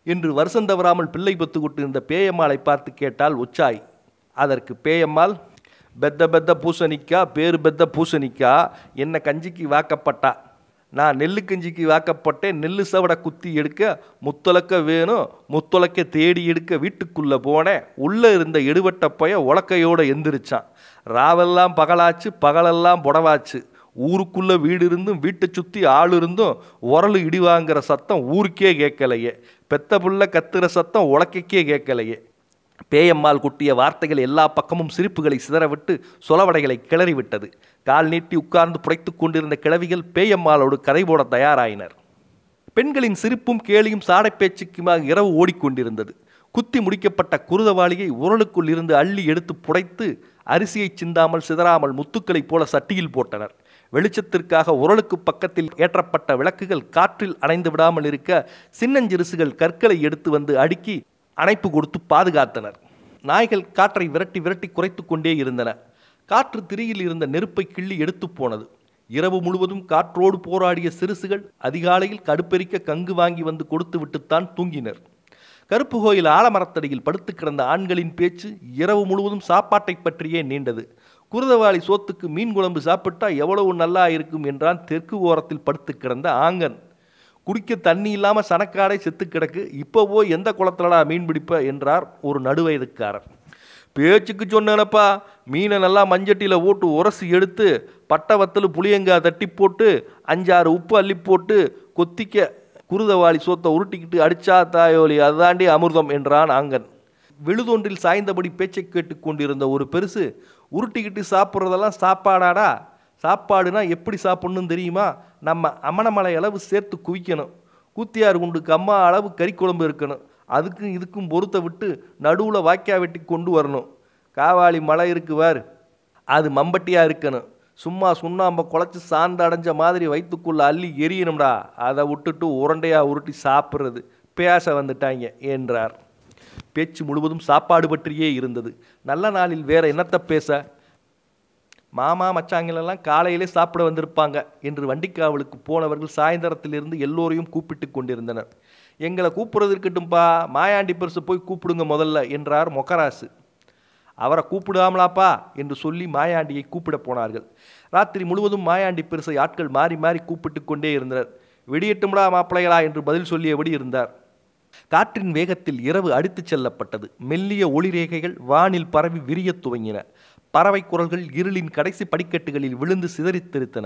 என்று வருஷம் தவறாமல் பிள்ளை பெத்து கொண்டு இருந்த பேயம்மாளை பார்த்து கேட்டால் உச்சாய். அதற்கு பேயம்மாள், பெத்த பெத்த பூசணிக்கா, பேரு பெத்த பூசணிக்கா, என்ன கஞ்சிக்கு வாக்கப்பட்டா, நான் நெல்லு கஞ்சிக்கு வாக்கப்பட்டேன். நெல்லு சவடை குத்தி எடுக்க முத்தொலக்க வேணும், முத்தொலக்க தேடி எடுக்க வீட்டுக்குள்ளே போனேன். உள்ளே இருந்த எடுவட்ட பைய உலக்கையோடு எந்திரிச்சான். ராவெல்லாம் பகலாச்சு, பகலெல்லாம் புடவாச்சு. ஊருக்குள்ளே வீடு இருந்தும் வீட்டை சுற்றி ஆள் இருந்தும் உரல் இடி வாங்குற சத்தம் ஊருக்கே கேட்கலையே, பெத்த புள்ள கத்துற சத்தம் உலக்கைக்கே கேட்கலையே. பேயம்மாள் குட்டிய வார்த்தைகள் எல்லா பக்கமும் சிரிப்புகளை சிதறவிட்டு சொலவடைகளை கிளறிவிட்டது. கால் நீட்டி உட்கார்ந்து புடைத்து கொண்டிருந்த கிழவிகள் பேயம்மாளோடு கதை போட தயாராயினர். பெண்களின் சிரிப்பும் கேலியும் சாடை பேச்சுக்குமாக இரவு ஓடிக்கொண்டிருந்தது. குத்தி முடிக்கப்பட்ட குருதவாளியை உரலுக்குள் இருந்து அள்ளி எடுத்து புடைத்து அரிசியை சிந்தாமல் சிதறாமல் முத்துக்களைப் போல சட்டியில் போட்டனர். வெளிச்சத்திற்காக உரலுக்கு பக்கத்தில் ஏற்றப்பட்ட விளக்குகள் காற்றில் அணைந்து விடாமல் இருக்க சின்னஞ்சிறுசுகள் கற்களை எடுத்து வந்து அடுக்கி அணைப்பு கொடுத்து பாதுகாத்தனர். நாய்கள் காற்றை விரட்டி விரட்டி குறைத்து கொண்டே இருந்தன. காற்று திரியில் இருந்த நெருப்பை கிள்ளி எடுத்து போனது. இரவு முழுவதும் காற்றோடு போராடிய சிறுசுகள் அதிகாலையில் கடுப்பெரிக்க கங்கு வாங்கி வந்து கொடுத்து விட்டுத்தான் தூங்கினர். கருப்பு கோயில் ஆலமரத்தடியில் படுத்து கிடந்த ஆண்களின் பேச்சு இரவு முழுவதும் சாப்பாட்டை பற்றியே நீண்டது. குருதவாளி சோத்துக்கு மீன் குழம்பு சாப்பிட்டா எவ்வளவு நல்லா இருக்கும் என்றான் தெற்கு ஓரத்தில் படுத்து கிடந்த ஆங்கன். குடிக்க தண்ணி இல்லாமல் சனக்காடை செத்து கிடக்கு, இப்போவோ எந்த குளத்துலடா மீன் பிடிப்ப என்றார் ஒரு நடுவயதுக்காரர். பேச்சுக்கு சொன்னேனப்பா, மீனை நல்லா மஞ்சட்டியில் ஓட்டு உரசி எடுத்து பட்டை வத்தல் புளியங்காய் தட்டி போட்டு 5-6 உப்பு அள்ளி போட்டு கொத்திக்க குருதவாளி சோத்தை உருட்டிக்கிட்டு அடிச்சா தாயோலி, அதுதாண்டி அமிர்தம் என்றான் ஆங்கன். விழுதொன்றில் சாய்ந்தபடி பேச்சை கேட்டு கொண்டிருந்த ஒரு பெருசு, உருட்டிக்கிட்டு சாப்பிட்றதெல்லாம் சாப்பாடாடா, சாப்பாடுனா எப்படி சாப்பிட்ணுன்னு தெரியுமா, நம்ம அமணமலை அளவு சேர்த்து குவிக்கணும், கூத்தியார் குண்டுக்கு அம்மா அளவு கறி குழம்பு இருக்கணும், அதுக்கும் இதுக்கும் பொறுத்த விட்டு நடுவில் வாய்க்கா வெட்டி கொண்டு வரணும், காவாளி மலை இருக்குவார் அது மம்பட்டியாக இருக்கணும், சும்மா சுண்ணாம்பை குழச்சி சாந்து அடைஞ்ச மாதிரி வயிற்றுக்குள்ளே அள்ளி எரியணும்டா, அதை விட்டுட்டு உருண்டையாக உருட்டி சாப்பிட்றது, பேச வந்துட்டாங்க என்றார். பேச்சு முழுவதும் சாப்பாடு பற்றியே இருந்தது. நல்ல நாளில் வேற என்னத்தை பேச? மாமா மச்சாங்களெல்லாம் காலையிலே சாப்பிட வந்திருப்பாங்க என்று வண்டிக்காவலுக்கு போனவர்கள் சாயந்தரத்திலிருந்து எல்லோரையும் கூப்பிட்டு கொண்டிருந்தனர். எங்களை கூப்பிடுறது இருக்கட்டும்பா, மாயாண்டி பெருசு போய் கூப்பிடுங்க முதல்ல என்றார் மொக்கராசு. அவரை கூப்பிடாமலாப்பா என்று சொல்லி மாயாண்டியை கூப்பிட போனார்கள். ராத்திரி முழுவதும் மாயாண்டி பெருசை ஆட்கள் மாறி மாறி கூப்பிட்டு கொண்டே இருந்தனர். விடியட்டும்டா மாப்பிள்ளைகளா என்று பதில் சொல்லியபடி இருந்தார். காற்றின் வேகத்தில் இரவு அடித்துச் செல்லப்பட்டது. மெல்லிய ஒளிரேகைகள் வானில் பரவி விரியத் துவங்கின. பறவை குரல்கள் இருளின் கடைசி படிக்கட்டுகளில் விழுந்து சிதறித் தெரித்தன.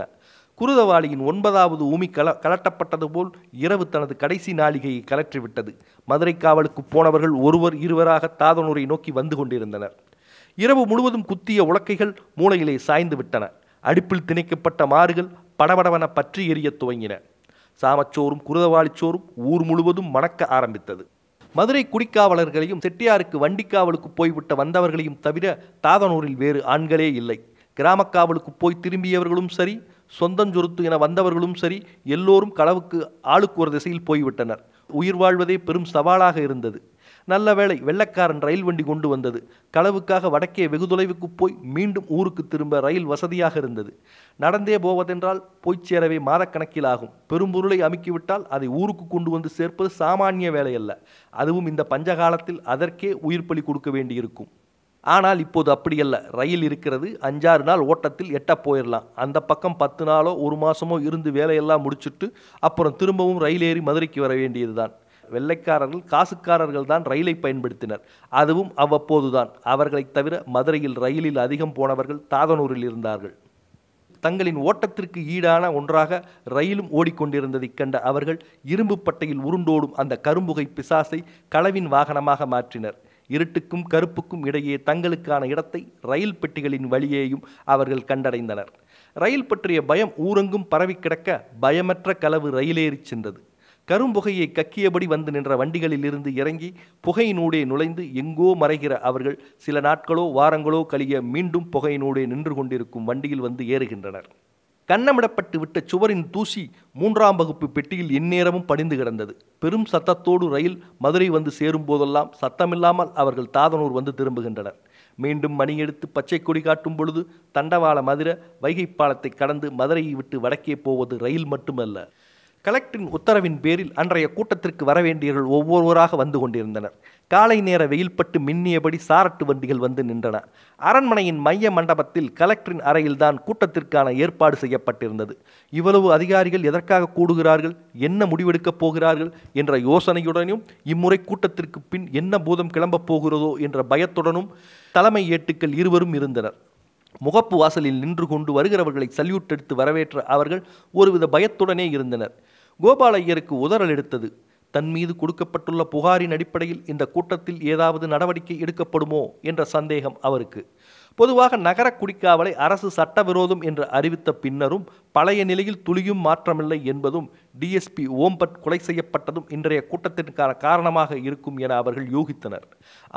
குருதவாளியின் 9வது ஊமி கலட்டப்பட்டது போல் இரவு தனது கடைசி நாளிகையை கலற்றிவிட்டது. மதுரை காவலுக்கு போனவர்கள் ஒருவர் இருவராக தாதனூரை நோக்கி வந்து கொண்டிருந்தனர். இரவு முழுவதும் குத்திய உலக்கைகள் மூளையிலே சாய்ந்து விட்டன. அடுப்பில் திணைக்கப்பட்ட மாறுகள் படபடவென பற்றி எரியத் துவங்கின. சாமச்சோறும் குருதவாளிச்சோறும் ஊர் முழுவதும் மணக்க ஆரம்பித்தது. மதுரை குடிக்காவலர்களையும் செட்டியாருக்கு வண்டிக்காவலுக்கு போய்விட்ட வந்தவர்களையும் தவிர தாதனூரில் வேறு ஆண்களே இல்லை. கிராமக்காவலுக்கு போய் திரும்பியவர்களும் சரி, சொந்தஞ்சொருத்து என வந்தவர்களும் சரி, எல்லோரும் களவுக்கு ஆளுக்கு ஒரு திசையில் போய்விட்டனர். உயிர் வாழ்வதே பெரும் சவாலாக இருந்தது. நல்ல வேளை வெள்ளைக்காரன் ரயில் வண்டி கொண்டு வந்தது. களவுக்காக வடக்கே வெகு தொலைவுக்கு போய் மீண்டும் ஊருக்கு திரும்ப ரயில் வசதியாக இருந்தது. நடந்தே போவதென்றால் போய்ச் சேரவே மாதக்கணக்கில் ஆகும். பெரும்பொருளை அமுக்கிவிட்டால் அதை ஊருக்கு கொண்டு வந்து சேர்ப்பது சாமானிய வேலையல்ல. அதுவும் இந்த பஞ்சகாலத்தில் அதற்கே உயிர் பலி கொடுக்க வேண்டியிருக்கும். ஆனால் இப்போது அப்படியல்ல. ரயில் இருக்கிறது. 5-6 நாள் ஓட்டத்தில் எட்ட போயிடலாம். அந்த பக்கம் 10 நாளோ 1 மாசமோ இருந்து வேலையெல்லாம் முடிச்சுட்டு அப்புறம் திரும்பவும் ரயில் ஏறி மதுரைக்கு வர வேண்டியதுதான். வெள்ளைக்காரர்கள் காசுக்காரர்கள் தான் ரயிலை பயன்படுத்தினர். அதுவும் அவ்வப்போதுதான். அவர்களைத் தவிர மதுரையில் ரயிலில் அதிகம் போனவர்கள் தாதனூரில் இருந்தார்கள். தங்களின் ஓட்டத்திற்கு ஈடான ஒன்றாக ரயிலும் ஓடிக்கொண்டிருந்ததைக் கண்ட அவர்கள் இரும்பு பட்டையில் உருண்டோடும் அந்த கரும்புகை பிசாசை களவின் வாகனமாக மாற்றினர். இருட்டுக்கும் கருப்புக்கும் இடையே தங்களுக்கான இடத்தை ரயில் பெட்டிகளின் வழியேயும் அவர்கள் கண்டடைந்தனர். ரயில் பற்றிய பயம் ஊரெங்கும் பரவி கிடக்க பயமற்ற களவு ரயிலேறிச் சென்றது. கரும்புகையை கக்கியபடி வந்து நின்ற வண்டிகளில் இருந்து இறங்கி புகையினூடே நுழைந்து எங்கோ மறைகிற அவர்கள் சில நாட்களோ வாரங்களோ கழிய மீண்டும் புகையினூடே நின்று கொண்டிருக்கும் வண்டியில் வந்து ஏறுகின்றனர். கன்னமிடப்பட்டு விட்ட சுவரின் தூசி 3ஆம் வகுப்பு பெட்டியில் எந்நேரமும் படிந்து கிடந்தது. பெரும் சத்தத்தோடு ரயில் மதுரை வந்து சேரும் போதெல்லாம் சத்தமில்லாமல் அவர்கள் தாதனூர் வந்து திரும்புகின்றனர். மீண்டும் மணி எடுத்து பச்சை கொடி காட்டும் பொழுது தண்டவாள மதுரை வைகை பாலத்தை கடந்து மதுரையை விட்டு வடக்கே போவது ரயில் மட்டுமல்ல. கலெக்டரின் உத்தரவின் பேரில் அன்றைய கூட்டத்திற்கு வரவேண்டியவர்கள் ஒவ்வொருவராக வந்து கொண்டிருந்தனர். காலை நேர வெயில்பட்டு மின்னியபடி சாரட்டு வண்டிகள் வந்து நின்றன. அரண்மனையின் மைய மண்டபத்தில் கலெக்டரின் அறையில்தான் கூட்டத்திற்கான ஏற்பாடு செய்யப்பட்டிருந்தது. இவ்வளவு அதிகாரிகள் எதற்காக கூடுகிறார்கள், என்ன முடிவெடுக்கப் போகிறார்கள் என்ற யோசனையுடனும் இம்முறை கூட்டத்திற்கு பின் என்ன பூதம் கிளம்பப் போகிறதோ என்ற பயத்துடனும் தலைமை ஏட்டுக்கள் இருவரும் இருந்தனர். முகப்பு வாசலில் நின்று கொண்டு வருகிறவர்களை சல்யூட் எடுத்து வரவேற்ற அவர்கள் ஒருவித பயத்துடனே இருந்தனர். கோபாலையருக்கு உதறல் எடுத்தது. தன் மீது கொடுக்கப்பட்டுள்ள புகாரின் அடிப்படையில் இந்த கூட்டத்தில் ஏதாவது நடவடிக்கை எடுக்கப்படுமோ என்ற சந்தேகம் அவருக்கு. பொதுவாக நகர குடிக்காவலை அரசு சட்டவிரோதம் என்று அறிவித்த பின்னரும் பழைய நிலையில் துளியும் மாற்றமில்லை என்பதும் டிஎஸ்பி ஓம்பட் கொலை செய்யப்பட்டதும் இன்றைய கூட்டத்திற்கான காரணமாக இருக்கும் என அவர்கள் யூகித்தனர்.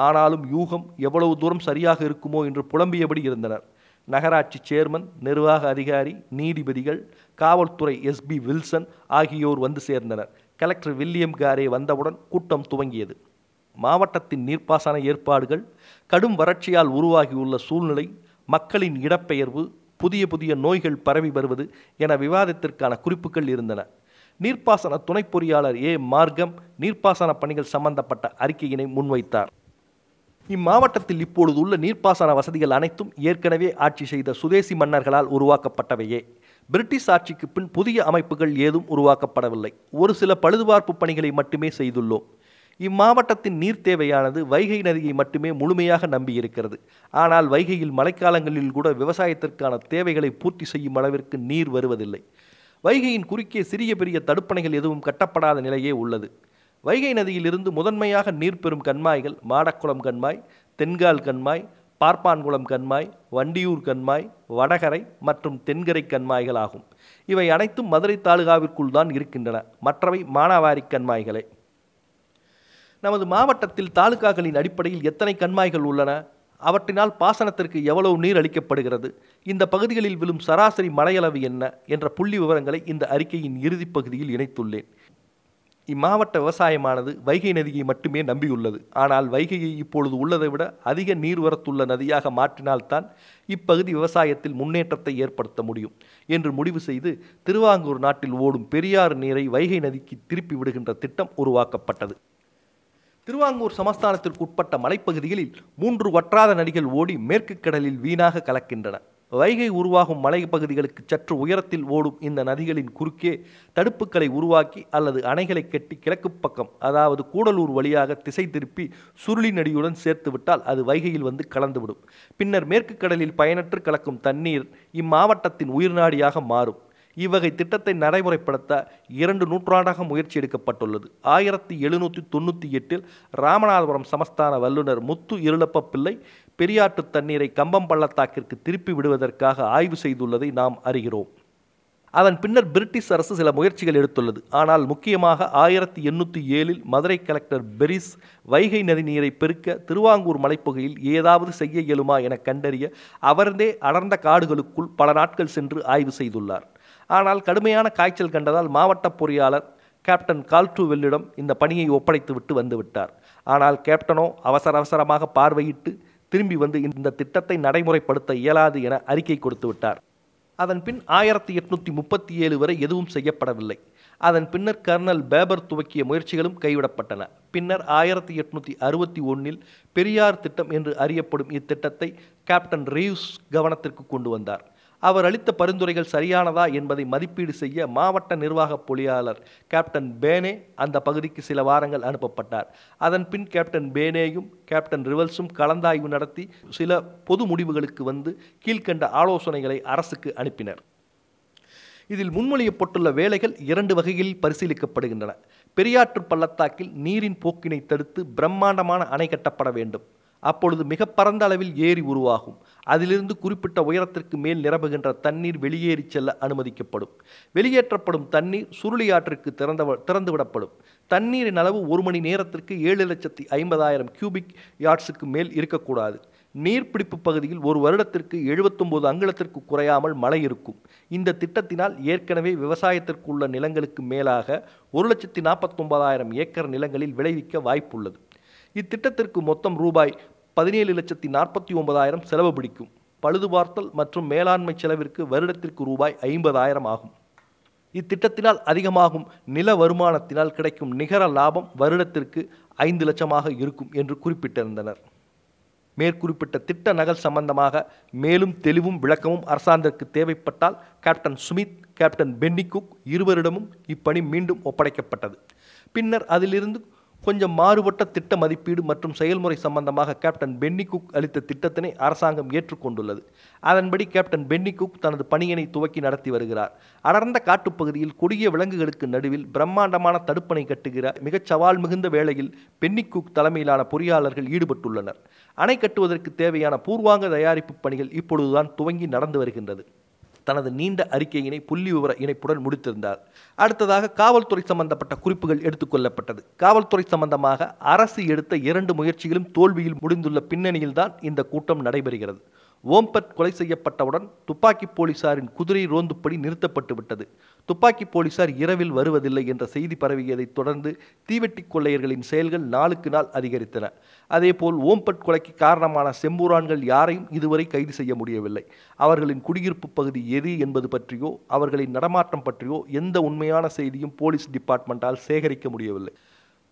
ஆனாலும் யூகம் எவ்வளவு தூரம் சரியாக இருக்குமோ என்று புலம்பியபடி இருந்தனர். நகராட்சி சேர்மன், நிர்வாக அதிகாரி, நீதிபதிகள், காவல்துறை எஸ்பி வில்சன் ஆகியோர் வந்து சேர்ந்தனர். கலெக்டர் வில்லியம் காரே வந்தவுடன் கூட்டம் துவங்கியது. மாவட்டத்தின் நீர்ப்பாசன ஏற்பாடுகள், கடும் வறட்சியால் உருவாகியுள்ள சூழ்நிலை, மக்களின் இடப்பெயர்வு, புதிய புதிய நோய்கள் பரவி வருவது என விவாதத்திற்கான குறிப்புகள் இருந்தன. நீர்ப்பாசன துணை பொறியாளர் ஏ மார்க்கம் நீர்ப்பாசன பணிகள் சம்பந்தப்பட்ட அறிக்கையினை முன்வைத்தார். இம்மாவட்டத்தில் இப்பொழுது உள்ள நீர்ப்பாசன வசதிகள் அனைத்தும் ஏற்கனவே ஆட்சி செய்த சுதேசி மன்னர்களால் உருவாக்கப்பட்டவையே. பிரிட்டிஷ் ஆட்சிக்கு பின் புதிய அமைப்புகள் ஏதும் உருவாக்கப்படவில்லை. ஒரு சில பழுதுபார்ப்பு பணிகளை மட்டுமே செய்துள்ளோம். இம்மாவட்டத்தின் நீர் தேவையானது வைகை நதியை மட்டுமே முழுமையாக நம்பியிருக்கிறது. ஆனால் வைகையில் மழைக்காலங்களில் கூட விவசாயத்திற்கான தேவைகளை பூர்த்தி செய்யும் அளவிற்கு நீர் வருவதில்லை. வைகையின் குறுக்கே சிறிய பெரிய தடுப்பணைகள் எதுவும் கட்டப்படாத நிலையே உள்ளது. வைகை நதியிலிருந்து முதன்மையாக நீர் பெறும் கண்மாய்கள் மாடக்குளம் கண்மாய், தென்கால் கண்மாய், பார்ப்பான்குளம் கண்மாய், வண்டியூர் கண்மாய், வடகரை மற்றும் தென்கரை கண்மாய்கள் ஆகும். இவை அனைத்தும் மதுரை தாலுகாவிற்குள் தான் இருக்கின்றன. மற்றவை மானாவாரி கண்மாய்களே. நமது மாவட்டத்தில் தாலுகாக்களின் அடிப்படையில் எத்தனை கண்மாய்கள் உள்ளன, அவற்றினால் பாசனத்திற்கு எவ்வளவு நீர் அளிக்கப்படுகிறது, இந்த பகுதிகளில் விழும் சராசரி மழையளவு என்ன என்ற புள்ளி விவரங்களை இந்த அறிக்கையின் இறுதிப் பகுதியில் இணைத்துள்ளேன். இம்மாவட்ட விவசாயமானது வைகை நதியை மட்டுமே நம்பியுள்ளது. ஆனால் வைகையை இப்பொழுது உள்ளதை விட அதிக நீர்வரத்துள்ள நதியாக மாற்றினால்தான் இப்பகுதி விவசாயத்தில் முன்னேற்றத்தை ஏற்படுத்த முடியும் என்று முடிவு செய்து திருவாங்கூர் நாட்டில் ஓடும் பெரியாறு நீரை வைகை நதிக்கு திருப்பி விடுகின்ற திட்டம் உருவாக்கப்பட்டது. திருவாங்கூர் சமஸ்தானத்திற்கு உட்பட்ட மலைப்பகுதிகளில் 3 வற்றாத நதிகள் ஓடி மேற்கு கடலில் வீணாக கலக்கின்றன. வைகை உருவாகும் மலைப்பகுதிகளுக்கு சற்று உயரத்தில் ஓடும் இந்த நதிகளின் குறுக்கே தடுப்புகளை உருவாக்கி அல்லது அணைகளை கட்டி கிழக்கு பக்கம், அதாவது கூடலூர் வழியாக திசை திருப்பி சுருளி நதியுடன் சேர்த்துவிட்டால் அது வைகையில் வந்து கலந்துவிடும். பின்னர் மேற்கு கடலில் பயனற்று கலக்கும் தண்ணீர் இம்மாவட்டத்தின் உயிர்நாடியாக மாறும். இவ்வகை திட்டத்தை நடைமுறைப்படுத்த 2 நூற்றாண்டாக முயற்சி எடுக்கப்பட்டுள்ளது. 1798 ராமநாதபுரம் சமஸ்தான வல்லுநர் முத்து இருளப்ப பிள்ளை பெரியாற்று தண்ணீரை கம்பம் பள்ளத்தாக்கிற்கு திருப்பி விடுவதற்காக ஆய்வு செய்துள்ளதை நாம் அறிகிறோம். அதன் பின்னர் பிரிட்டிஷ் அரசு சில முயற்சிகள் எடுத்துள்ளது. ஆனால் முக்கியமாக 1807 மதுரை கலெக்டர் பெரிஸ் வைகை நதி நீரை பெருக்க திருவாங்கூர் மலைப்பகுதியில் ஏதாவது செய்ய இயலுமா என கண்டறிய அவரதே அடர்ந்த காடுகளுக்குள் பல நாட்கள் சென்று ஆய்வு செய்துள்ளார். ஆனால் கடுமையான காய்ச்சல் கண்டதால் மாவட்ட பொறியாளர் கேப்டன் கால்ட்ரூவெல்லிடம் இந்த பணியை ஒப்படைத்துவிட்டு வந்துவிட்டார். ஆனால் கேப்டனோ அவசரமாக பார்வையிட்டு திரும்பி வந்து இந்த திட்டத்தை நடைமுறைப்படுத்த இயலாது என அறிக்கை கொடுத்து விட்டார். அதன் பின் 1837 வரை எதுவும் செய்யப்படவில்லை. அதன் பின்னர் கர்னல் பேபர் துவக்கிய முயற்சிகளும் கைவிடப்பட்டன. பின்னர் 1861 பெரியார் திட்டம் என்று அறியப்படும் இத்திட்டத்தை கேப்டன் ரீவ்ஸ் கவனத்திற்கு கொண்டு வந்தார். அவர் அளித்த பரிந்துரைகள் சரியானதா என்பதை மதிப்பீடு செய்ய மாவட்ட நிர்வாக பொறியாளர் கேப்டன் பேனே அந்த பகுதிக்கு சில வாரங்கள் அனுப்பப்பட்டார். அதன் பின் கேப்டன் பேனேயும் கேப்டன் ரிவல்ஸும் கலந்தாய்வு நடத்தி சில பொது முடிவுகளுக்கு வந்து கீழ்கண்ட ஆலோசனைகளை அரசுக்கு அனுப்பினர். இதில் முன்மொழியப்பட்டுள்ள வேலைகள் 2 வகைகளில் பரிசீலிக்கப்படுகின்றன. பெரியாற்று பள்ளத்தாக்கில் நீரின் போக்கினை தடுத்து பிரம்மாண்டமான அணை கட்டப்பட வேண்டும். அப்பொழுது மிக பரந்த அளவில் ஏரி உருவாகும். அதிலிருந்து குறிப்பிட்ட உயரத்திற்கு மேல் நிரம்புகின்ற தண்ணீர் வெளியேறி செல்ல அனுமதிக்கப்படும். வெளியேற்றப்படும் தண்ணீர் சுருளி ஆற்றிற்கு திறந்துவிடப்படும். தண்ணீரின் அளவு 1 மணி நேரத்திற்கு 7,50,000 கியூபிக் யார்ட்ஸுக்கு மேல் இருக்கக்கூடாது. நீர்பிடிப்பு பகுதியில் ஒரு வருடத்திற்கு 79 அங்குலத்திற்கு குறையாமல் மழை இருக்கும். இந்த திட்டத்தினால் ஏற்கனவே விவசாயத்திற்கு உள்ள நிலங்களுக்கு மேலாக 1,49,000 ஏக்கர் நிலங்களில் விளைவிக்க வாய்ப்புள்ளது. இத்திட்டத்திற்கு மொத்தம் ரூபாய் 17,49,000 செலவு பிடிக்கும். பழுதுபார்த்தல் மற்றும் மேலாண்மை செலவிற்கு வருடத்திற்கு ரூபாய் 50,000 ஆகும். இத்திட்டத்தினால் அதிகமாகும் நில வருமானத்தினால் கிடைக்கும் நிகர லாபம் வருடத்திற்கு 5 லட்சமாக இருக்கும் என்று குறிப்பிட்டிருந்தனர். மேற்குறிப்பிட்ட திட்ட நகல் சம்பந்தமாக மேலும் தெளிவும் விளக்கமும் அரசாங்கத்திற்கு தேவைப்பட்டால் கேப்டன் சுமித், கேப்டன் பென்னிகுக் இருவரிடமும் இப்பணி மீண்டும் ஒப்படைக்கப்பட்டது. பின்னர் அதிலிருந்து கொஞ்சம் மாறுபட்ட திட்ட மதிப்பீடு மற்றும் செயல்முறை சம்பந்தமாக கேப்டன் பென்னிகுக் அளித்த திட்டத்தினை அரசாங்கம் ஏற்றுக்கொண்டுள்ளது. அதன்படி கேப்டன் பென்னிகுக் தனது பணியினை துவக்கி நடத்தி வருகிறார். அடர்ந்த காட்டுப்பகுதியில் கொடிய விலங்குகளுக்கு நடுவில் பிரம்மாண்டமான தடுப்பணை கட்டுகிற மிகச் சவால் மிகுந்த வேளையில் பென்னிகுக் தலைமையிலான பொறியாளர்கள் ஈடுபட்டுள்ளனர். அணை கட்டுவதற்கு தேவையான பூர்வாங்க தயாரிப்பு பணிகள் இப்பொழுதுதான் துவங்கி நடந்து வருகின்றது. தனது நீண்ட அறிக்கையினை புள்ளி விவர இணைப்புடன் முடித்திருந்தார். அடுத்ததாக காவல்துறை சம்பந்தப்பட்ட குறிப்புகள் எடுத்துக்கொள்ளப்பட்டது. காவல்துறை சம்பந்தமாக அரசு எடுத்த 2 முயற்சிகளும் தோல்வியில் முடிந்துள்ள பின்னணியில்தான் இந்த கூட்டம் நடைபெறுகிறது. ஓம்பட் கொலை செய்யப்பட்டவுடன் துப்பாக்கி போலீசாரின் குதிரை ரோந்துப்படி நிறுத்தப்பட்டு விட்டது. துப்பாக்கி போலீசார் இரவில் வருவதில்லை என்ற செய்தி பரவியதைத் தொடர்ந்து தீவெட்டி கொள்ளையர்களின் செயல்கள் நாளுக்கு நாள் அதிகரித்தன. அதேபோல் ஓம்பட் கொலைக்கு காரணமான செம்பூரான்கள் யாரையும் இதுவரை கைது செய்ய முடியவில்லை. அவர்களின் குடியிருப்பு பகுதி எது என்பது பற்றியோ அவர்களின் நடமாட்டம் பற்றியோ எந்த உண்மையான செய்தியும் போலீஸ் டிபார்ட்மெண்டால் சேகரிக்க முடியவில்லை.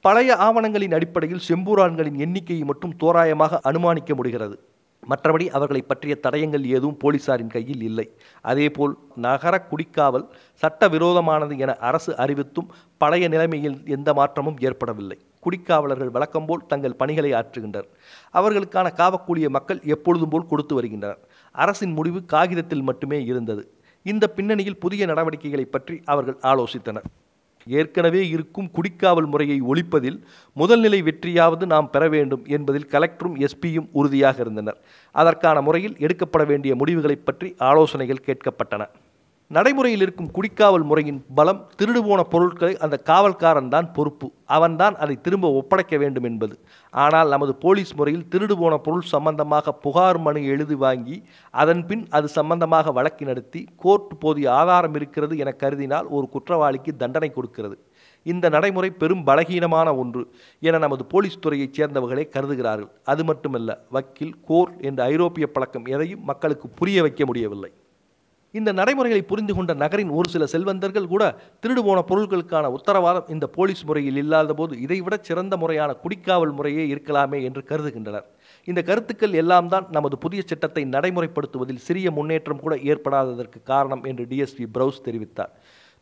பழைய ஆவணங்களின் அடிப்படையில் செம்பூரான்களின் எண்ணிக்கையை மட்டும் தோராயமாக அனுமானிக்க முடிகிறது. மற்றபடி அவர்களை பற்றிய தடயங்கள் ஏதும் போலீசாரின் கையில் இல்லை. அதேபோல் நகர குடிக்காவல் சட்டவிரோதமானது என அரசு அறிவித்தும் பழைய நிலைமையில் எந்த மாற்றமும் ஏற்படவில்லை. குடிக்காவலர்கள் வழக்கம்போல் தங்கள் பணிகளை ஆற்றுகின்றனர். அவர்களுக்கான காவக்கூடிய மக்கள் எப்பொழுதும் போல் கொடுத்து வருகின்றனர். அரசின் முடிவு காகிதத்தில் மட்டுமே இருந்தது. இந்த பின்னணியில் புதிய நடவடிக்கைகளை பற்றி அவர்கள் ஆலோசித்தனர். ஏற்கனவே இருக்கும் குடிக்காவல் முறையை ஒழிப்பதில் முதல்நிலை வெற்றியாவது நாம் பெற வேண்டும் என்பதில் கலெக்டரும் எஸ்பியும் உறுதியாக இருந்தனர். அதற்கான முறையில் எடுக்கப்பட வேண்டிய முடிவுகளை பற்றி ஆலோசனைகள் கேட்கப்பட்டன. நடைமுறையில் இருக்கும் குடிக்காவல் முறையின் பலம் திருடு போன பொருட்களை அந்த காவல்காரன் தான் பொறுப்பு, அவன்தான் அதை திரும்ப ஒப்படைக்க வேண்டும் என்பது. ஆனால் நமது போலீஸ் முறையில் திருடு போன பொருள் சம்பந்தமாக புகார் மனு எழுதி வாங்கி அதன் பின் அது சம்பந்தமாக வழக்கு நடத்தி கோர்ட் போதிய ஆதாரம் இருக்கிறது என கருதினால் ஒரு குற்றவாளிக்கு தண்டனை கொடுக்கிறது. இந்த நடைமுறை பெரும் பலகீனமான ஒன்று என நமது போலீஸ் துறையைச் சேர்ந்தவர்களே கருதுகிறார்கள். அது மட்டுமல்ல, வக்கீல், கோர்ட் என்ற ஐரோப்பிய பழக்கம் எதையும் மக்களுக்கு புரிய வைக்க முடியவில்லை. இந்த நடைமுறைகளை புரிந்து கொண்ட நகரின் ஒரு சில செல்வந்தர்கள் கூட திருடு போன பொருட்களுக்கான உத்தரவாதம் இந்த போலீஸ் முறையில் இல்லாத போது இதைவிட சிறந்த முறையான குடிக்காவல் முறையே இருக்கலாமே என்று கருதுகின்றனர். இந்த கருத்துக்கள் எல்லாம் தான் நமது புதிய சட்டத்தை நடைமுறைப்படுத்துவதில் சிறிய முன்னேற்றம் கூட ஏற்படாததற்கு காரணம் என்று டிஎஸ்பி பிரவுஸ் தெரிவித்தார்.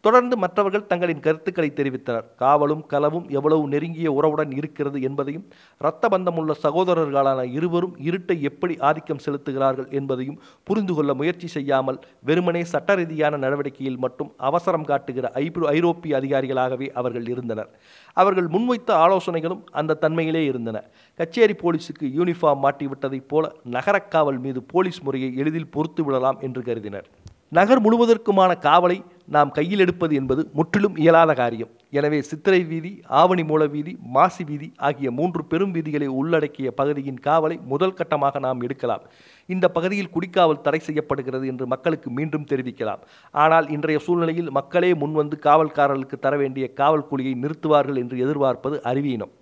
தொடர்ந்து மற்றவர்கள் தங்களின் கருத்துக்களை தெரிவித்தனர். காவலும் களவும் எவ்வளவு நெருங்கிய உறவுடன் இருக்கிறது என்பதையும், இரத்த பந்தமுள்ள சகோதரர்களான இருவரும் இருட்டை எப்படி ஆதிக்கம் செலுத்துகிறார்கள் என்பதையும் புரிந்து கொள்ள முயற்சி செய்யாமல் வெறுமனே சட்ட ரீதியான நடவடிக்கையில் மட்டும் அவசரம் காட்டுகிற ஐரோப்பிய அதிகாரிகளாகவே அவர்கள் இருந்தனர். அவர்கள் முன்வைத்த ஆலோசனைகளும் அந்த தன்மையிலே இருந்தன. கச்சேரி போலீஸுக்கு யூனிஃபார்ம் மாட்டிவிட்டதைப் போல நகரக்காவல் மீது போலீஸ் முறையை எளிதில் பொறுத்து விடலாம் என்று கருதினர். நகர் முழுவதற்குமான காவலை நாம் கையில் எடுப்பது என்பது முற்றிலும் இயலாத காரியம். எனவே சித்திரை வீதி, ஆவணி மூல வீதி, மாசி வீதி ஆகிய 3 பெரும் வீதிகளை உள்ளடக்கிய பகுதியின் காவலை முதல் கட்டமாக நாம் எடுக்கலாம். இந்த பகுதியில் குடிக்காவல் தடை செய்யப்படுகிறது என்று மக்களுக்கு மீண்டும் தெரிவிக்கலாம். ஆனால் இன்றைய சூழ்நிலையில் மக்களே முன்வந்து காவல்காரர்களுக்கு தர வேண்டிய காவல் கூலியை நிறுத்துவார்கள் என்று எதிர்பார்ப்பது அறிவீனம்.